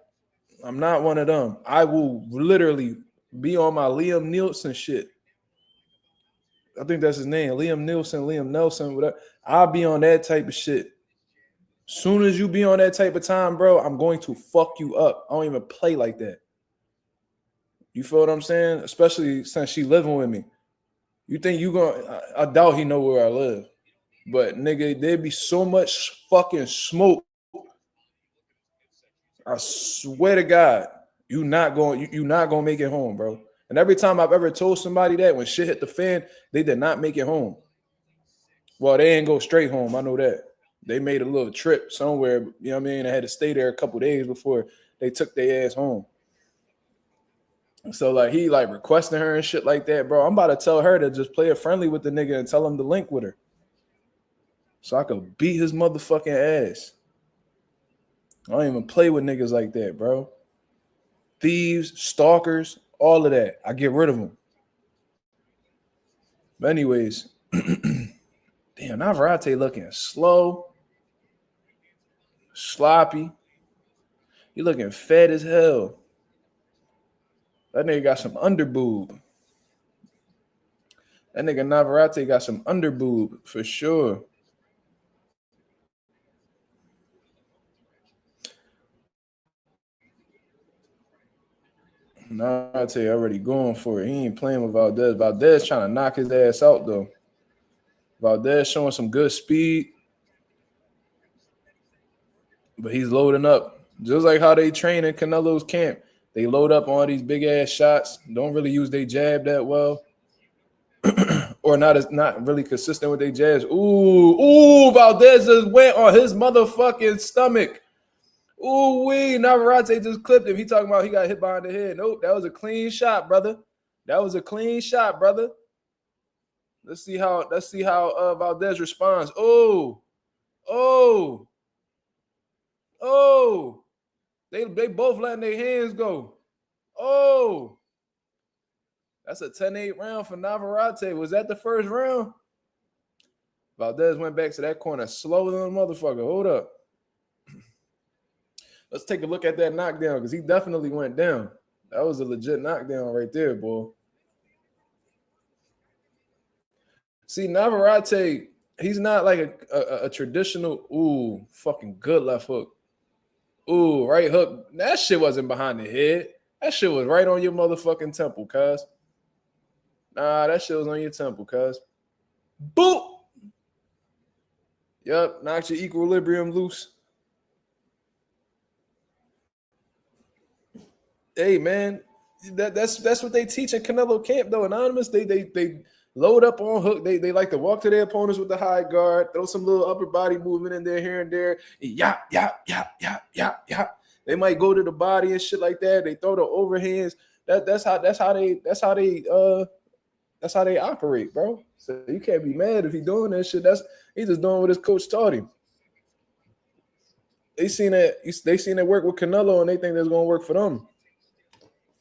I'm not one of them. I will literally be on my Liam Nielsen shit. I think that's his name. Liam Nelson, whatever. I'll be on that type of shit. Soon as you be on that type of time, bro, I'm going to fuck you up. I don't even play like that. You feel what I'm saying? Especially since she living with me. You think you gonna? I doubt he know where I live. But nigga, there'd be so much fucking smoke. I swear to God, you not gonna make it home, bro. And every time I've ever told somebody that, when shit hit the fan, they did not make it home. Well, they ain't go straight home. I know that. They made a little trip somewhere, you know what I mean? They had to stay there a couple days before they took their ass home. So, like, he, like, requesting her and shit like that, bro. I'm about to tell her to just play it friendly with the nigga and tell him to link with her. So I could beat his motherfucking ass. I don't even play with niggas like that, bro. Thieves, stalkers, all of that. I get rid of them. But anyways, damn, Navarrete looking slow, sloppy. He looking fat as hell. That nigga got some underboob. That nigga Navarrete got some underboob for sure. Navarrete already going for it. He ain't playing with Valdez. Valdez trying to knock his ass out, though. Valdez showing some good speed. But he's loading up. Just like how they train in Canelo's camp. They load up on these big-ass shots. Don't really use their jab that well. Or not really consistent with their jabs. Ooh, Valdez just went on his motherfucking stomach. Ooh-wee, Navarrete just clipped him. He talking about he got hit behind the head. Nope, that was a clean shot, brother. That was a clean shot, brother. Let's see how Valdez responds. Oh. They both letting their hands go. Oh. That's a 10-8 round for Navarrete. Was that the first round? Valdez went back to that corner slower than a motherfucker. Hold up. Let's take a look at that knockdown because he definitely went down. That was a legit knockdown right there, boy. See, Navarrete, he's not like a traditional, fucking good left hook. Ooh, right hook. That shit wasn't behind the head. That shit was right on your motherfucking temple, cuz. Nah, that shit was on your temple, cuz. Boop! Yup, knocked your equilibrium loose. Hey, man, that's what they teach in Canelo camp, though. Anonymous, they load up on hook. They like to walk to their opponents with the high guard, throw some little upper body movement in there here and there. Yap. They might go to the body and shit like that. They throw the overhands. That's how they operate, bro. So you can't be mad if he's doing that shit. He's just doing what his coach taught him. They seen it work with Canelo, and they think that's gonna work for them.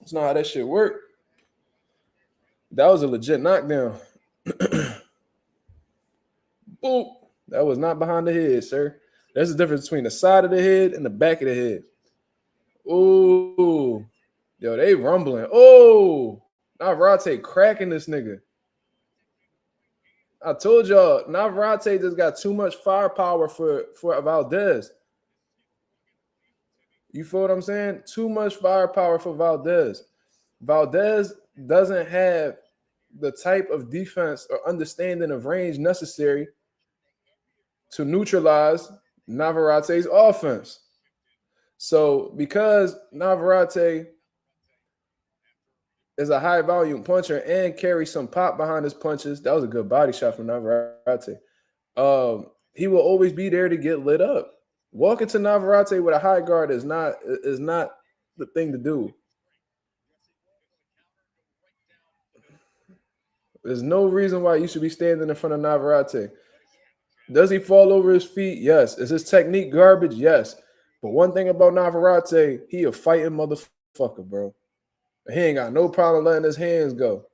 That's not how that shit work. That was a legit knockdown. Boop. That was not behind the head, sir. There's a difference between the side of the head and the back of the head. Ooh. Yo, they rumbling. Oh, Navarrete cracking this nigga. I told y'all, Navarrete just got too much firepower for Valdez. You feel what I'm saying? Too much firepower for Valdez. Valdez doesn't have the type of defense or understanding of range necessary to neutralize Navarrete's offense. So because Navarrete is a high volume puncher and carries some pop behind his punches, that was a good body shot from Navarrete. He will always be there to get lit up. Walking to Navarrete with a high guard is not the thing to do. There's no reason why you should be standing in front of Navarrete. Does he fall over his feet? Yes. Is his technique garbage? Yes. But one thing about Navarrete, he a fighting motherfucker, bro. He ain't got no problem letting his hands go.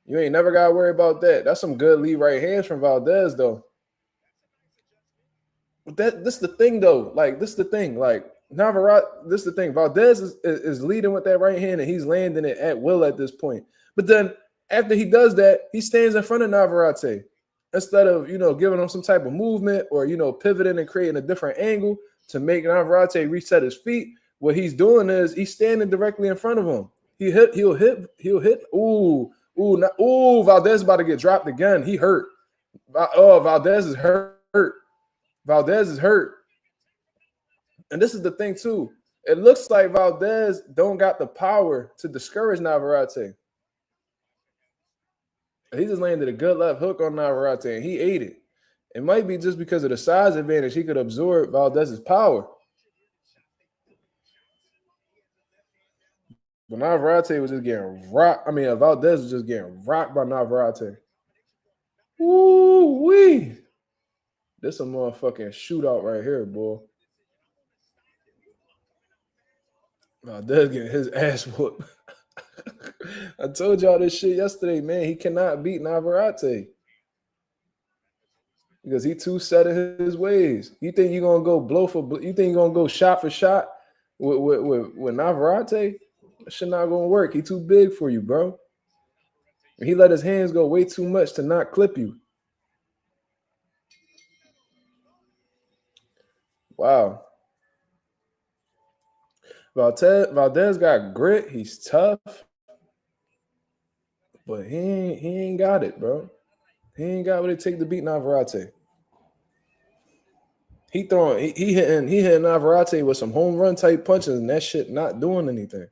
You ain't never got to worry about that. That's some good lead right hands from Valdez, though. But this is the thing, though. Like, this is the thing. Like, Navarrete, this is the thing. Valdez is leading with that right hand, and he's landing it at will at this point. But then after he does that, he stands in front of Navarrete instead of, giving him some type of movement or, pivoting and creating a different angle to make Navarrete reset his feet. What he's doing is he's standing directly in front of him. He'll hit. Ooh, Valdez is about to get dropped again. He hurt. Oh, Valdez is hurt. Valdez is hurt. And this is the thing, too. It looks like Valdez don't got the power to discourage Navarrete. He just landed a good left hook on Navarrete, and he ate it. It might be just because of the size advantage he could absorb Valdez's power. But Navarrete was just getting rocked. I mean, Valdez was just getting rocked by Navarrete. Woo wee! This a motherfucking shootout right here, boy. Valdez getting his ass whooped. I told y'all this shit yesterday, man. He cannot beat Navarrete because he too set in his ways. You think you're gonna go blow for blow? You think you're gonna go shot for shot with Navarrete? That shit not gonna work. He too big for you, bro. And he let his hands go way too much to not clip you. Wow. Valdez got grit. He's tough, but he ain't got it, bro. He ain't got what it take to beat Navarrete. He hitting Navarrete with some home run type punches, and that shit not doing anything.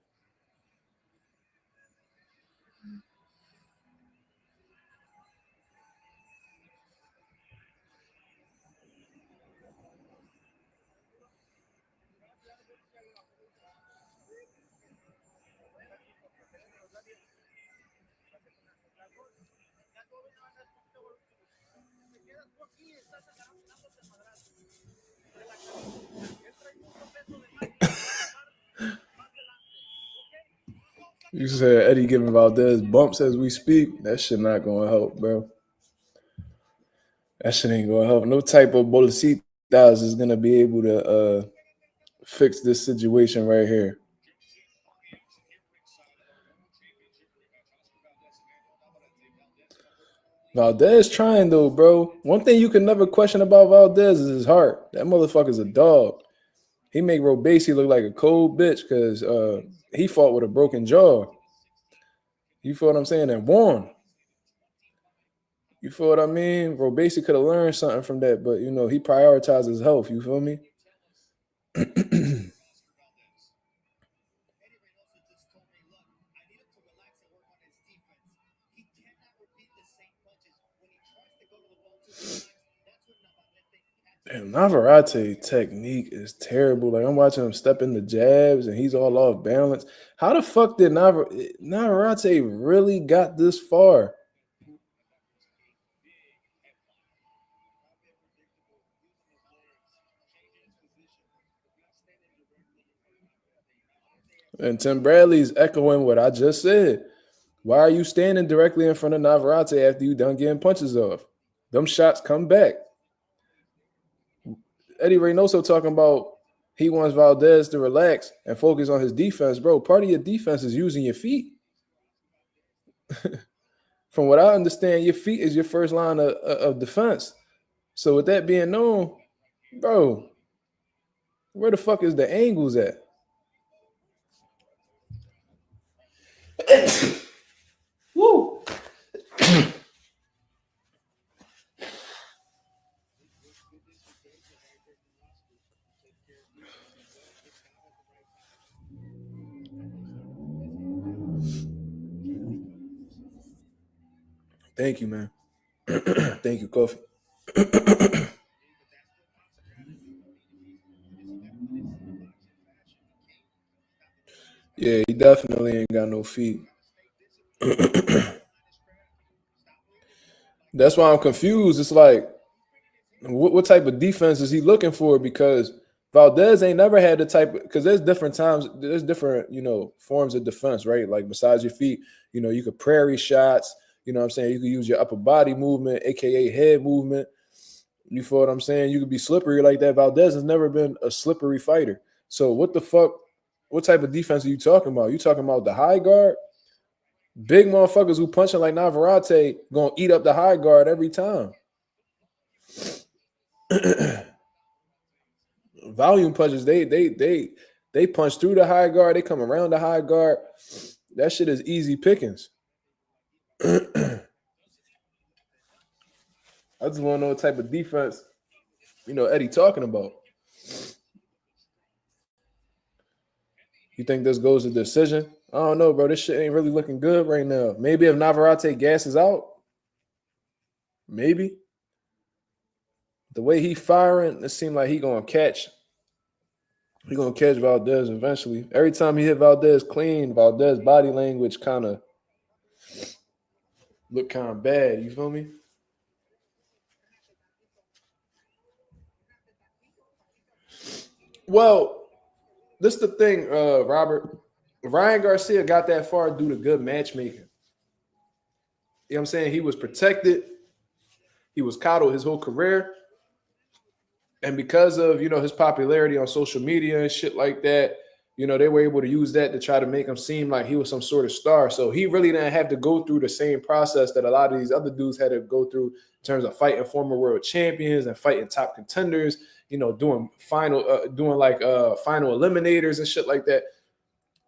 You said Eddie giving Valdez bumps as we speak. That shit not gonna help, bro. That shit ain't gonna help. No type of bolecitas is gonna be able to fix this situation right here. Valdez trying though, bro. One thing you can never question about Valdez is his heart. That motherfucker's a dog. He make Robesi look like a cold bitch because he fought with a broken jaw. You feel what I'm saying? And won. You feel what I mean? Robesi could have learned something from that, but you know, he prioritizes his health. You feel me? Damn, Navarrete technique is terrible. Like I'm watching him step in the jabs and he's all off balance. How the fuck did Navarrete really got this far? And Tim Bradley's echoing what I just said. Why are you standing directly in front of Navarrete after you done getting punches off? Them shots come back. Eddie Reynoso talking about he wants Valdez to relax and focus on his defense. Bro, part of your defense is using your feet. From what I understand, your feet is your first line of defense. So with that being known, bro, where the fuck is the angles at? Woo! Thank you, man. Thank you, Kofi. Yeah, he definitely ain't got no feet. That's why I'm confused. It's like, what type of defense is he looking for? Because Valdez ain't never had the type. Because there's different times, there's different forms of defense, right? Like besides your feet, you could prairie shots. You know what I'm saying? You could use your upper body movement, aka head movement. You feel what I'm saying? You could be slippery like that. Valdez has never been a slippery fighter. So what the fuck? What type of defense are you talking about? You talking about the high guard? Big motherfuckers who punching like Navarrete gonna eat up the high guard every time. Volume punches, they punch through the high guard, they come around the high guard. That shit is easy pickings. I just want to know what type of defense, Eddie talking about. You think this goes to decision? I don't know, bro. This shit ain't really looking good right now. Maybe if Navarrete gasses out, maybe. The way he firing, it seemed like he gonna catch Valdez eventually. Every time he hit Valdez clean, Valdez body language kind of look kind of bad. You feel me? Well, this is the thing, Robert. Ryan Garcia got that far due to good matchmaking. You know what I'm saying? He was protected. He was coddled his whole career. And because of, his popularity on social media and shit like that, they were able to use that to try to make him seem like he was some sort of star. So he really didn't have to go through the same process that a lot of these other dudes had to go through in terms of fighting former world champions and fighting top contenders, doing final eliminators and shit like that.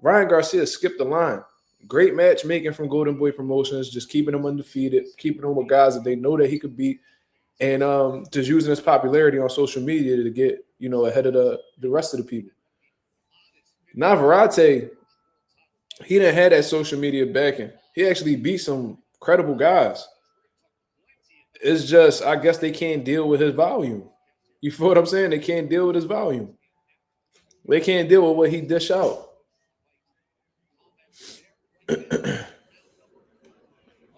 Ryan Garcia skipped the line. Great matchmaking from Golden Boy Promotions, just keeping him undefeated, keeping him with guys that they know that he could beat, and just using his popularity on social media to get, ahead of the rest of the people. Navarrete, he didn't have that social media backing. He actually beat some credible guys. It's just, I guess they can't deal with his volume. You feel what I'm saying? They can't deal with his volume. They can't deal with what he dish out.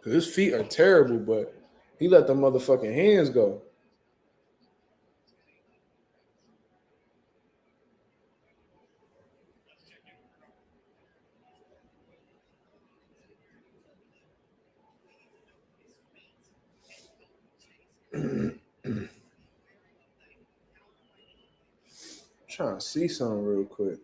His feet are terrible, but he let the motherfucking hands go. Trying to see something real quick.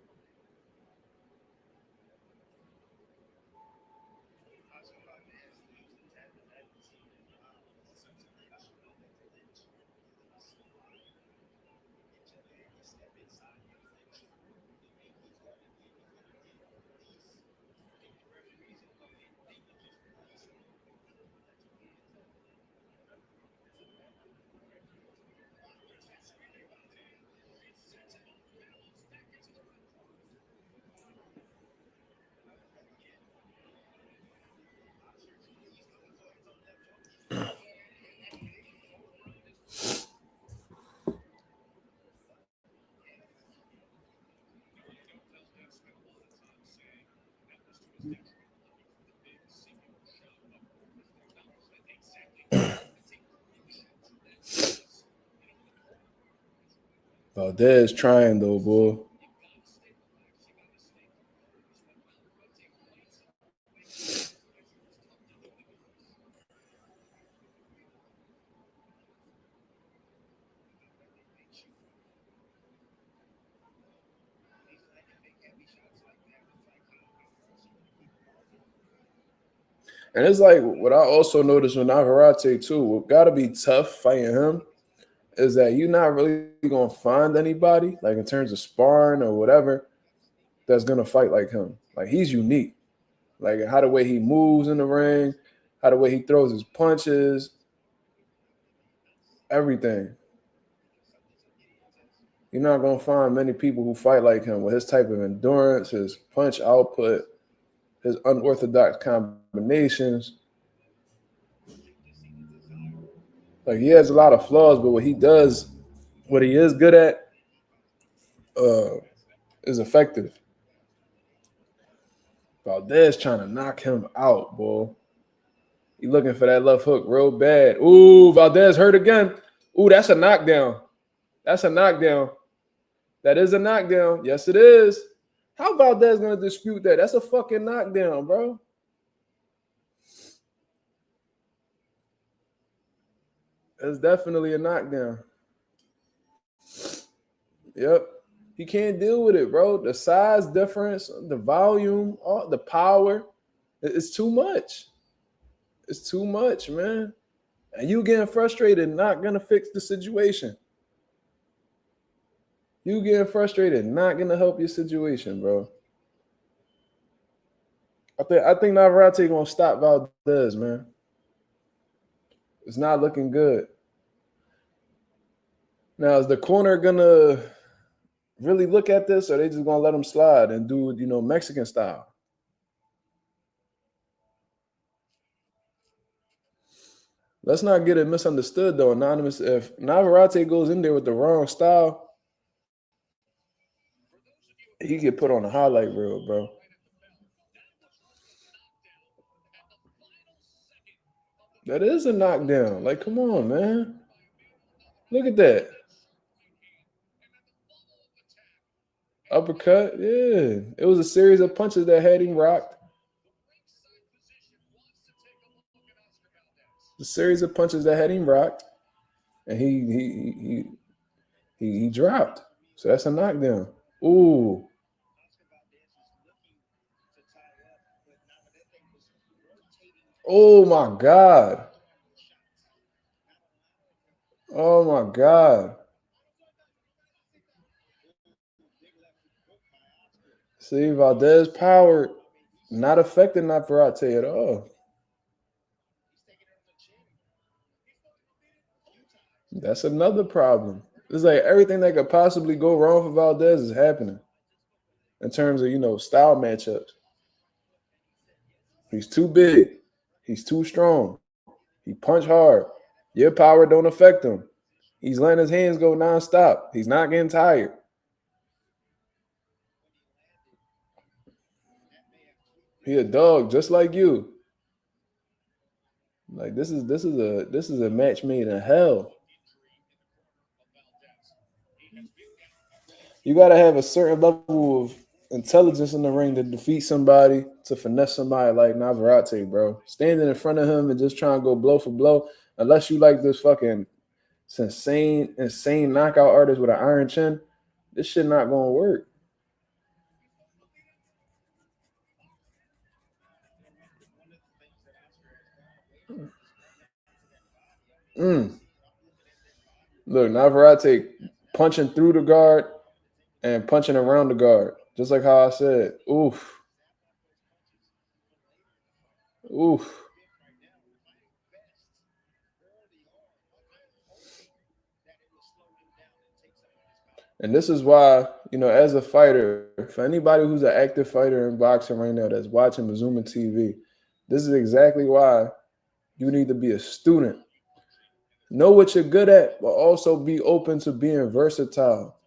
Valdez trying though, boy. And it's like what I also noticed with Navarrete too. What gotta be tough fighting him is that you're not really gonna find anybody, like in terms of sparring or whatever, that's gonna fight like him. Like he's unique. Like how the way he moves in the ring, how the way he throws his punches, everything. You're not gonna find many people who fight like him with his type of endurance, his punch output, his unorthodox combinations. Like he has a lot of flaws, but what he is good at, is effective. Valdez trying to knock him out, boy. He looking for that left hook real bad. Ooh, Valdez hurt again. Ooh, that's a knockdown. That's a knockdown. That is a knockdown. Yes, it is. How Valdez gonna dispute that? That's a fucking knockdown, bro. It's definitely a knockdown. Yep. He can't deal with it, bro. The size difference, the volume, all the power. It's too much. It's too much, man. And you getting frustrated, not gonna fix the situation. You getting frustrated, not gonna help your situation, bro. I think Navarrete gonna stop Valdez, man. It's not looking good. Now, is the corner gonna really look at this, or they just gonna let him slide and do, you know, Mexican style? Let's not get it misunderstood though, Anonymous. If Navarrete goes in there with the wrong style, he get put on a highlight reel, bro. That is a knockdown. Like, come on, man. Look at that. Uppercut. Yeah. It was a series of punches that had him rocked. The series of punches that had him rocked. And he dropped. So that's a knockdown. Ooh. Oh my God. Oh my God. See, Valdez power not affecting Navarrete at all. That's another problem. It's like everything that could possibly go wrong for Valdez is happening in terms of, you know, style matchups. He's too big. He's too strong. He punch hard. Your power don't affect him. He's letting his hands go nonstop. He's not getting tired. He a dog just like you. Like this is a match made in hell. You gotta have a certain level of intelligence in the ring to defeat somebody, to finesse somebody like Navarrete, bro. Standing in front of him and just trying to go blow for blow, unless you like this fucking insane knockout artist with an iron chin, this shit not gonna work. Look, Navarrete punching through the guard and punching around the guard, just like how I said. Oof. Oof. And this is why, you know, as a fighter, for anybody who's an active fighter in boxing right now that's watching Mazuma TV, this is exactly why you need to be a student. Know what you're good at, but also be open to being versatile.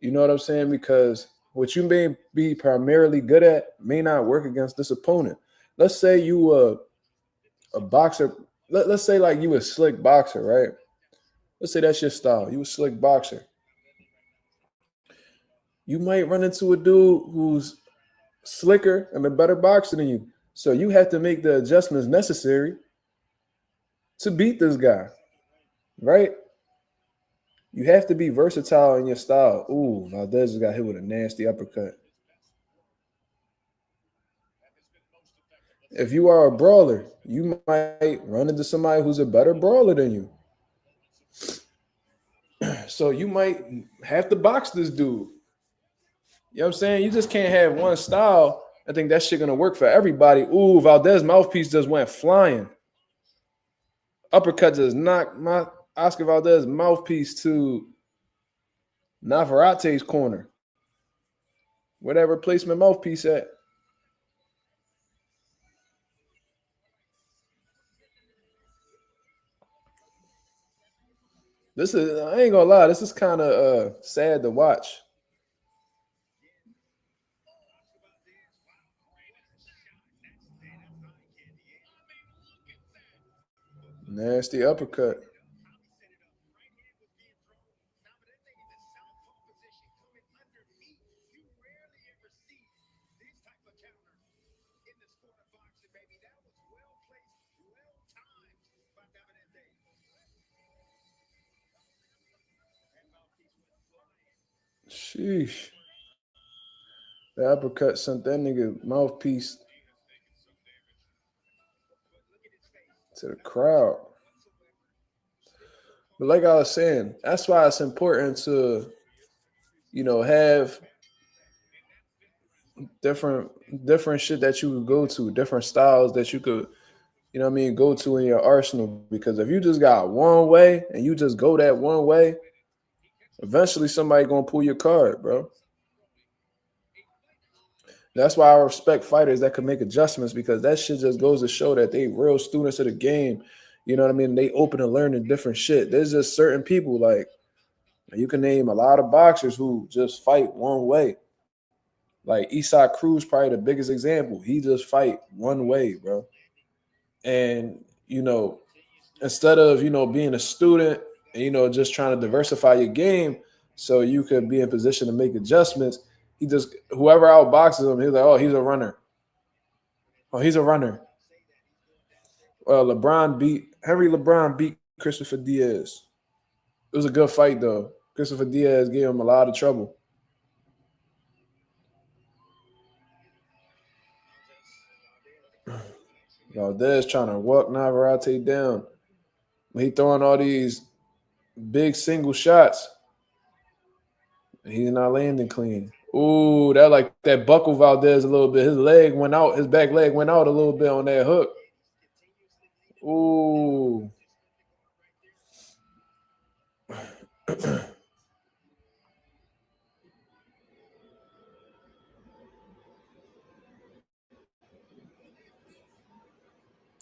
You know what I'm saying? Because what you may be primarily good at may not work against this opponent. Let's say you a boxer. Let's say like you a slick boxer, right? Let's say that's your style. You a slick boxer. You might run into a dude who's slicker and a better boxer than you. So you have to make the adjustments necessary to beat this guy, right? You have to be versatile in your style. Ooh, Valdez just got hit with a nasty uppercut. If you are a brawler, you might run into somebody who's a better brawler than you. So you might have to box this dude. You know what I'm saying? You just can't have one style. I think that shit gonna work for everybody. Ooh, Valdez mouthpiece just went flying. Uppercut just knocked my Oscar Valdez mouthpiece to Navarrete's corner. Where that replacement mouthpiece at? This is, I ain't gonna lie, this is kind of sad to watch. Nasty uppercut. Sheesh. The uppercut sent that nigga mouthpiece to the crowd. But like I was saying, that's why it's important to, you know, have different shit that you could go to, different styles that you could, you know what I mean, go to in your arsenal. Because if you just got one way and you just go that one way, Eventually, somebody gonna pull your card, bro. That's why I respect fighters that can make adjustments because that shit just goes to show that they real students of the game. You know what I mean? They open to learning different shit. There's just certain people like you can name a lot of boxers who just fight one way. Like Isaac Cruz, probably the biggest example. He just fight one way, bro. And instead of being a student and just trying to diversify your game so you could be in position to make adjustments, he just whoever outboxes him, he's like, oh, he's a runner. Oh, he's a runner. Well, Henry LeBron beat Christopher Diaz. It was a good fight though. Christopher Diaz gave him a lot of trouble. Valdez trying to walk Navarrete down. He throwing all these big single shots. He's not landing clean. Ooh, that buckle Valdez a little bit. His leg went out. His back leg went out a little bit on that hook. Ooh.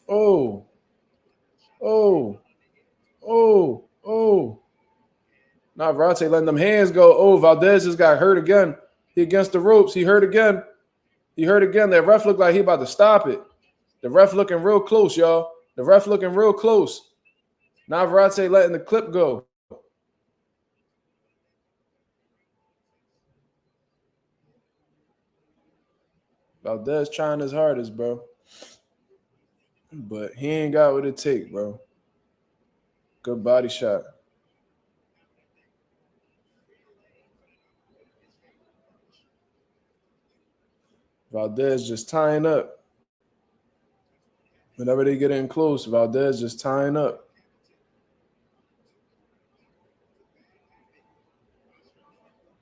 Oh. Oh. Oh. Oh. Navarrete letting them hands go. Oh, Valdez just got hurt again. He against the ropes. He hurt again. That ref looked like he about to stop it. The ref looking real close, y'all. The ref looking real close. Navarrete letting the clip go. Valdez trying his hardest, bro. But he ain't got what it takes, bro. Good body shot. Valdez just tying up. Whenever they get in close, Valdez just tying up.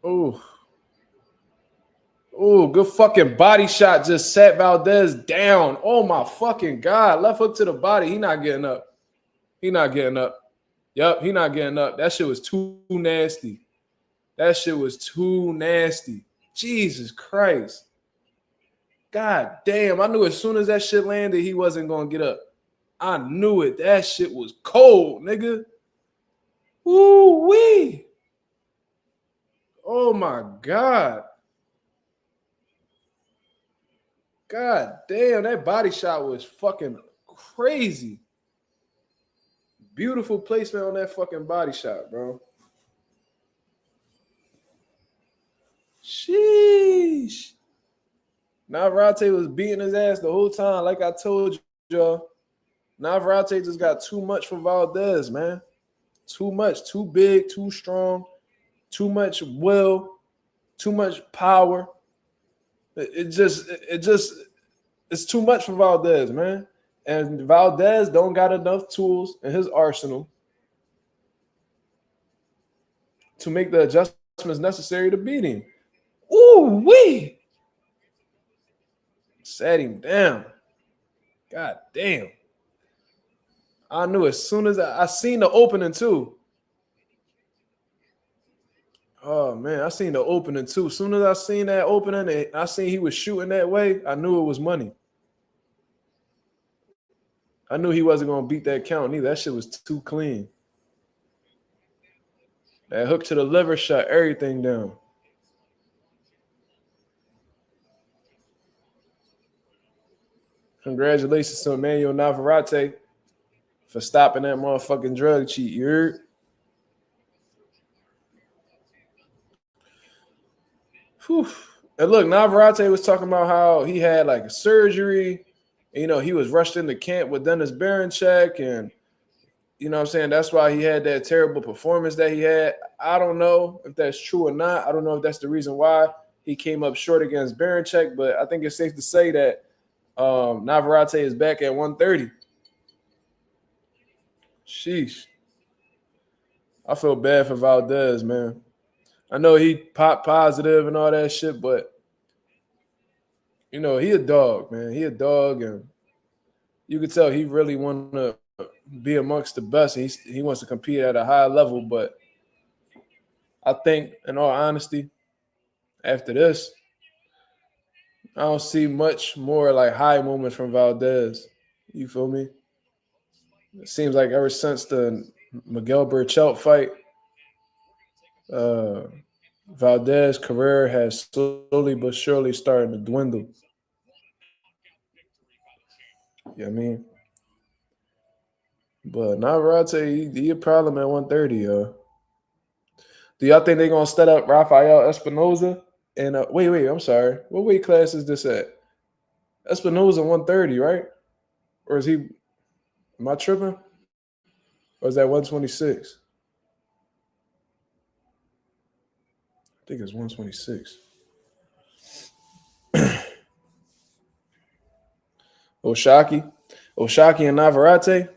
Oh. Oh, good fucking body shot. Just sat Valdez down. Oh, my fucking God. Left hook to the body. He not getting up. Yep, he not getting up. That shit was too nasty. Jesus Christ. God damn. I knew as soon as that shit landed, he wasn't going to get up. I knew it. That shit was cold, nigga. Woo-wee. Oh, my God. God damn, that body shot was fucking crazy. Beautiful placement on that fucking body shot, bro. Sheesh. Navarrete was beating his ass the whole time, like I told y'all. Navarrete just got too much for Valdez, man. Too much, too big, too strong, too much will, too much power. It's too much for Valdez, man. And Valdez don't got enough tools in his arsenal to make the adjustments necessary to beat him. Ooh-wee! Sat him down. God damn. I knew as soon as I seen the opening too. Oh, man, I seen the opening too. As soon as I seen that opening and I seen he was shooting that way, I knew it was money. I knew he wasn't going to beat that count either. That shit was too clean. That hook to the liver shut everything down. Congratulations to Emmanuel Navarrete for stopping that motherfucking drug cheat. You heard? Whew. And look, Navarrete was talking about how he had like a surgery. He was rushed into camp with Dennis Berinchek, and you know what I'm saying? That's why he had that terrible performance that he had. I don't know if that's true or not. I don't know if that's the reason why he came up short against Berinchek, but I think it's safe to say that Navarrete is back at 130. Sheesh. I feel bad for Valdez, man. I know he popped positive and all that shit, but he a dog, man. He a dog, and you could tell he really want to be amongst the best. He wants to compete at a high level, but I think, in all honesty, after this, I don't see much more like high moments from Valdez. You feel me? It seems like ever since the Miguel Burchelt fight, uh, Valdez's career has slowly but surely started to dwindle. You know what I mean? But Navarrete, he a problem at 130, yo. Do y'all think they're gonna set up Rafael Espinoza? And wait, I'm sorry. What weight class is this at? Espinoza 130, right? Or is he? Am I tripping? Or is that 126? I think it's 126. Oshaki and Navarrete.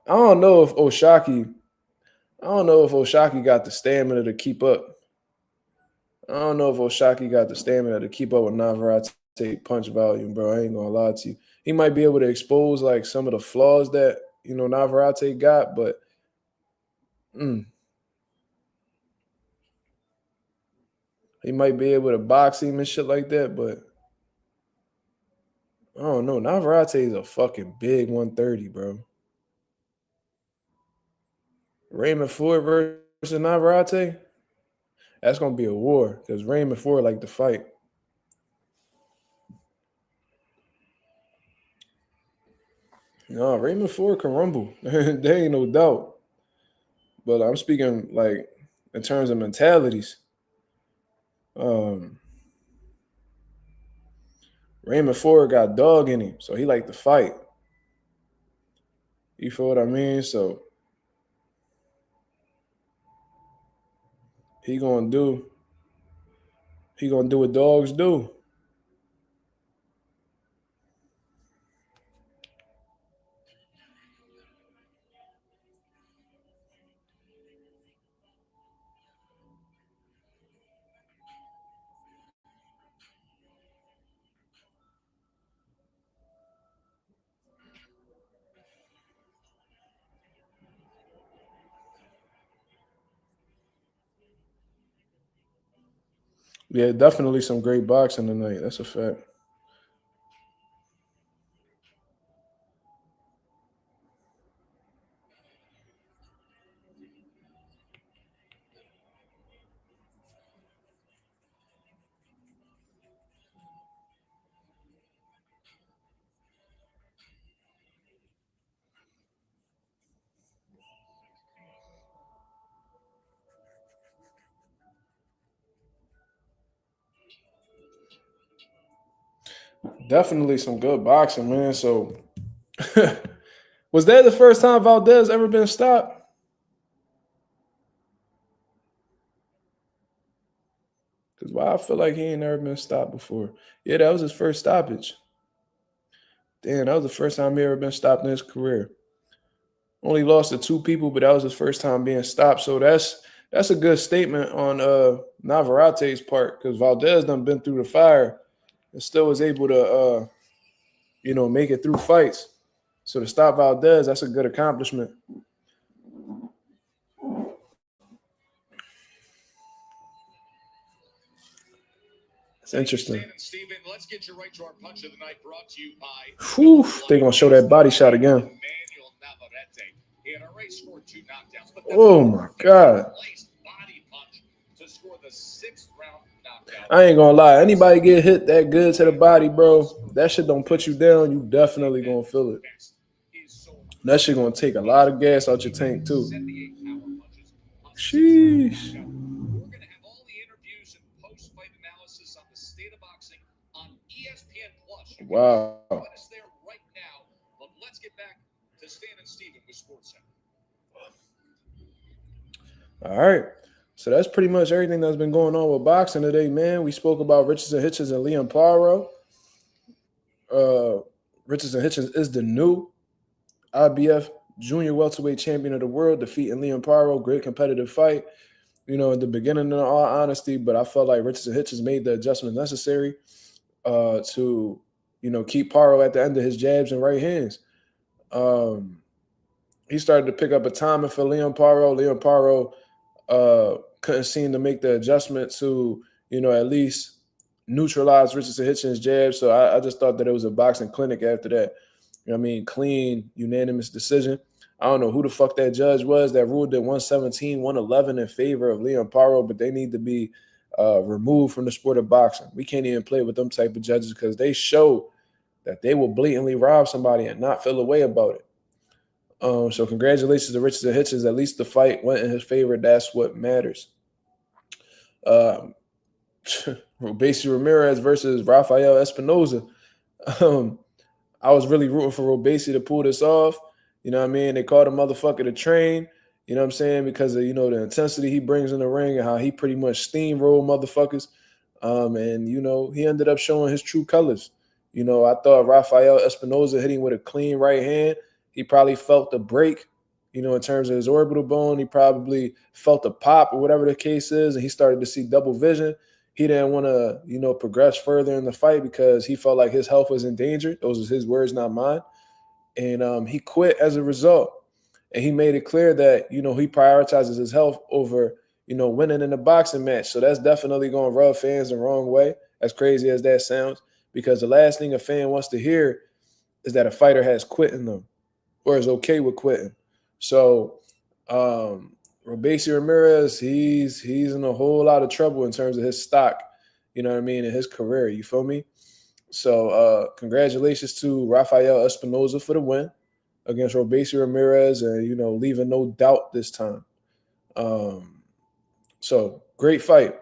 I don't know if Oshaki. I don't know if Oshaki got the stamina to keep up. I don't know if Oshaki got the stamina to keep up with Navarrete punch volume, bro. I ain't gonna lie to you. He might be able to expose like some of the flaws that Navarrete got, but he might be able to box him and shit like that. But I don't know. Navarrete is a fucking big 130, bro. Raymond Ford versus Navarrete. That's gonna be a war because Raymond Ford like to fight. No, Raymond Ford can rumble. There ain't no doubt. But I'm speaking like in terms of mentalities. Raymond Ford got dog in him, so he like to fight. You feel what I mean? So he gonna do what dogs do. Yeah, definitely some great boxing tonight. That's a fact. Definitely some good boxing, man. So was that the first time Valdez ever been stopped? Because why I feel like he ain't never been stopped before. Yeah, that was his first stoppage. Damn, that was the first time he ever been stopped in his career. Only lost to two people, but that was his first time being stopped. So that's a good statement on Navarrete's part because Valdez done been through the fire and still was able to make it through fights. So to stop Valdez, that's a good accomplishment. It's interesting. Steven, let's get you right to our punch of the night brought to you by Whew, they gonna show that body shot again. Oh my god. I ain't gonna lie. Anybody get hit that good to the body, bro, that shit don't put you down. You definitely gonna feel it. That shit gonna take a lot of gas out your tank too. Sheesh. We're going to have all the interviews and post-fight analysis on the state of boxing on ESPN Plus. Wow. Join us there right now. But let's get back to Stan and Steven with SportsCenter. All right. So that's pretty much everything that's been going on with boxing today, man. We spoke about Richardson, Hitchins, and Liam Paro. Richardson Hitchins is the new IBF junior welterweight champion of the world, defeating Liam Paro. Great competitive fight. At the beginning, in all honesty, but I felt like Richardson Hitchins made the adjustment necessary to, keep Paro at the end of his jabs and right hands. He started to pick up a timing for Liam Paro. Liam Paro couldn't seem to make the adjustment to, at least neutralize Richardson Hitchins' jab. So I just thought that it was a boxing clinic after that. Clean, unanimous decision. I don't know who the fuck that judge was that ruled at 117, 111 in favor of Leon Paro, but they need to be removed from the sport of boxing. We can't even play with them type of judges because they show that they will blatantly rob somebody and not feel a way about it. So congratulations to Richardson Hitchins. At least the fight went in his favor. That's what matters. Robeisy Ramirez versus Rafael Espinoza. I was really rooting for Robeisy to pull this off. You know what I mean? They called a motherfucker to train. You know what I'm saying? Because of, the intensity he brings in the ring and how he pretty much steamroll motherfuckers. And, he ended up showing his true colors. I thought Rafael Espinoza hitting with a clean right hand. He probably felt the break, in terms of his orbital bone. He probably felt a pop or whatever the case is, and he started to see double vision. He didn't want to, progress further in the fight because he felt like his health was in danger. Those are his words, not mine. And he quit as a result. And he made it clear that, he prioritizes his health over, winning in a boxing match. So that's definitely going to rub fans the wrong way, as crazy as that sounds, because the last thing a fan wants to hear is that a fighter has quit in them or is okay with quitting. So Robeisy Ramirez, he's in a whole lot of trouble in terms of his stock, in his career. You feel me? So congratulations to Rafael Espinoza for the win against Robeisy Ramirez and, leaving no doubt this time. So great fight.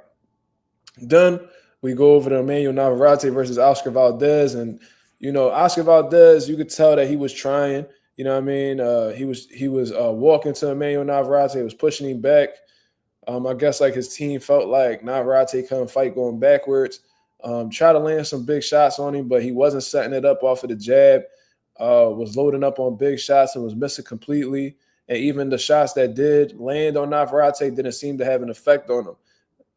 Then we go over to Emmanuel Navarrete versus Oscar Valdez. And, Oscar Valdez, you could tell that he was trying. He was walking to Emmanuel Navarrete, was pushing him back. I guess like his team felt like Navarrete couldn't fight going backwards. Try to land some big shots on him, but he wasn't setting it up off of the jab. Was loading up on big shots and was missing completely. And even the shots that did land on Navarrete didn't seem to have an effect on him.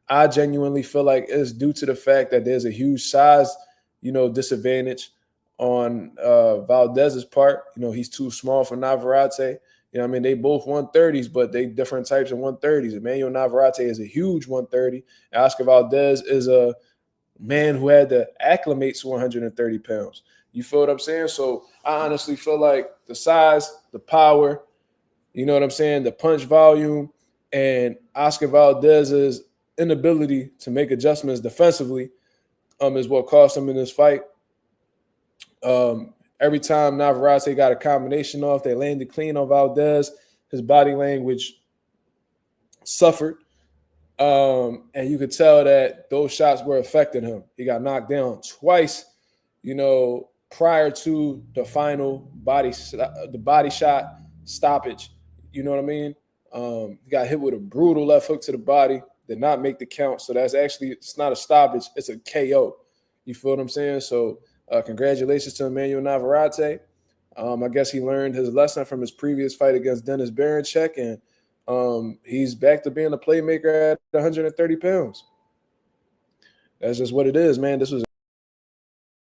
I genuinely feel like it's due to the fact that there's a huge size, disadvantage on Valdez's part. He's too small for Navarrete. They both 130s, but they different types of 130s. Emmanuel Navarrete is a huge 130. And Oscar Valdez is a man who had to acclimate to 130 pounds. You feel what I'm saying? So I honestly feel like the size, the power, the punch volume, and Oscar Valdez's inability to make adjustments defensively is what cost him in this fight. Every time Navarrete got a combination off, they landed clean on Valdez. His body language suffered. And you could tell that those shots were affecting him. He got knocked down twice, prior to the final body shot stoppage. You know what I mean? He got hit with a brutal left hook to the body, did not make the count. So it's not a stoppage, it's a KO. You feel what I'm saying? So congratulations to Emmanuel Navarrete. I guess he learned his lesson from his previous fight against Dennis Berinchyk, and he's back to being a playmaker at 130 pounds. That's just what it is, man.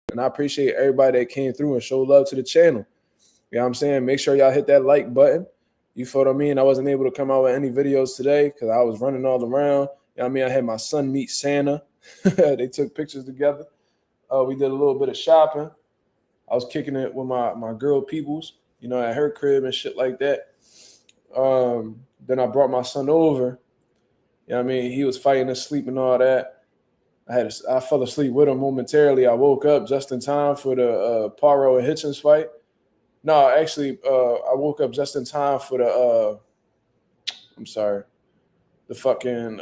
And I appreciate everybody that came through and showed love to the channel. You know what I'm saying? Make sure y'all hit that like button. You feel what I mean? I wasn't able to come out with any videos today because I was running all around. You know what I mean? I had my son meet Santa. They took pictures together. We did a little bit of shopping. I was kicking it with my girl peoples, at her crib and shit like that. Then I brought my son over. You know what I mean? He was fighting and sleep and all that. I fell asleep with him momentarily. I woke up just in time for the Paro and Hitchins fight. No, actually, I woke up just in time for the fucking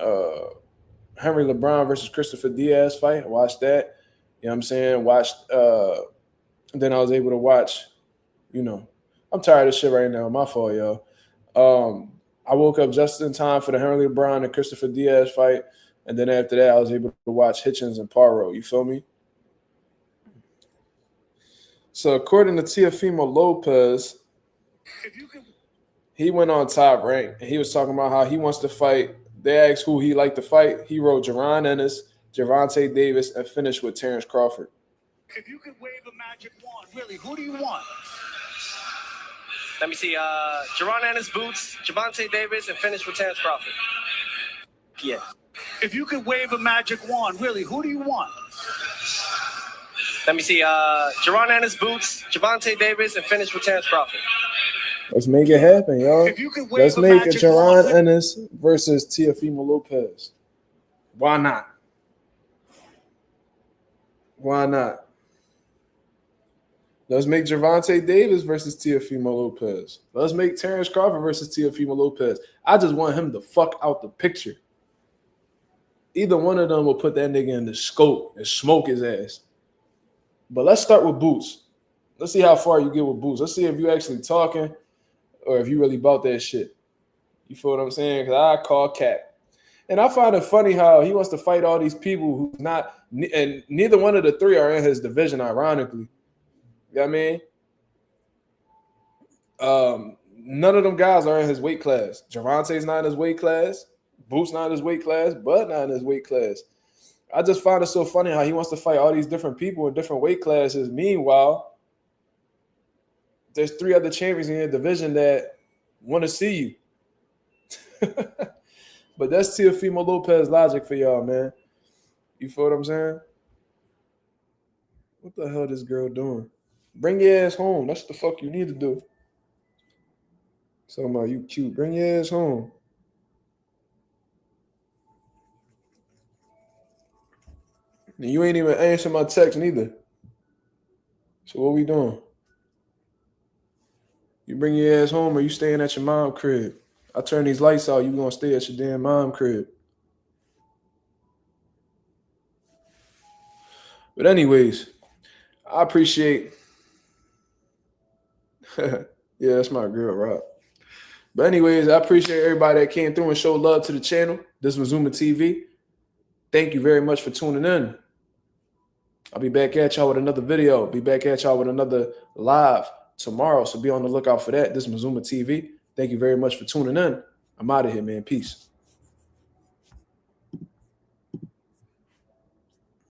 Henry LeBron versus Christopher Diaz fight. I watched that. You know what I'm saying? Then I was able to watch, I'm tired of shit right now. My fault, y'all. I woke up just in time for the Henry LeBron and Christopher Diaz fight. And then after that, I was able to watch Hitchins and Paro. You feel me? So according to Teofimo Lopez, he went on Top Rank, and he was talking about how he wants to fight. They asked who he liked to fight. He wrote Jaron Ennis, Gervonta Davis, and finished with Terrence Crawford. If you could wave a magic wand, really, who do you want? Let me see. Jaron Ennis, Boots, Gervonta Davis, and finish with Terrence Crawford. yet. If you could wave a magic wand, really, who do you want? Let me see. Jerron Ennis, Boots, Javante Davis, and finish with Terrence Crawford. Let's make it happen, y'all. If you could wave Let's a make a magic Jerron wand, Ennis versus Teofimo Lopez. Why not? Why not? Let's make Javante Davis versus Teofimo Lopez. Let's make Terrence Crawford versus Teofimo Lopez. I just want him to fuck out the picture. Either one of them will put that nigga in the scope and smoke his ass. But let's start with Boots. Let's see how far you get with Boots. Let's see if you actually talking or if you really about that shit. You feel what I'm saying? Because I call cap. And I find it funny how he wants to fight all these people who's not, and neither one of the three are in his division, ironically. You know what I mean? None of them guys are in his weight class. Javante's not in his weight class. Boots not in his weight class. Bud not in his weight class. I just find it so funny how he wants to fight all these different people in different weight classes. Meanwhile, there's three other champions in your division that want to see you. But that's Teofimo Lopez logic for y'all, man. You feel what I'm saying? What the hell this girl doing? Bring your ass home. That's what the fuck you need to do. Talking about you cute. Bring your ass home. And you ain't even answering my text neither. So what we doing? You bring your ass home or you staying at your mom crib? I turn these lights out, you gonna stay at your damn mom crib. But anyways, I appreciate yeah, that's my girl, Rob. But anyways, I appreciate everybody that came through and showed love to the channel. This was Mazuma TV. Thank you very much for tuning in. I'll be back at y'all with another video. Be back at y'all with another live tomorrow. So be on the lookout for that. This is Mazuma TV. Thank you very much for tuning in. I'm out of here, man. Peace.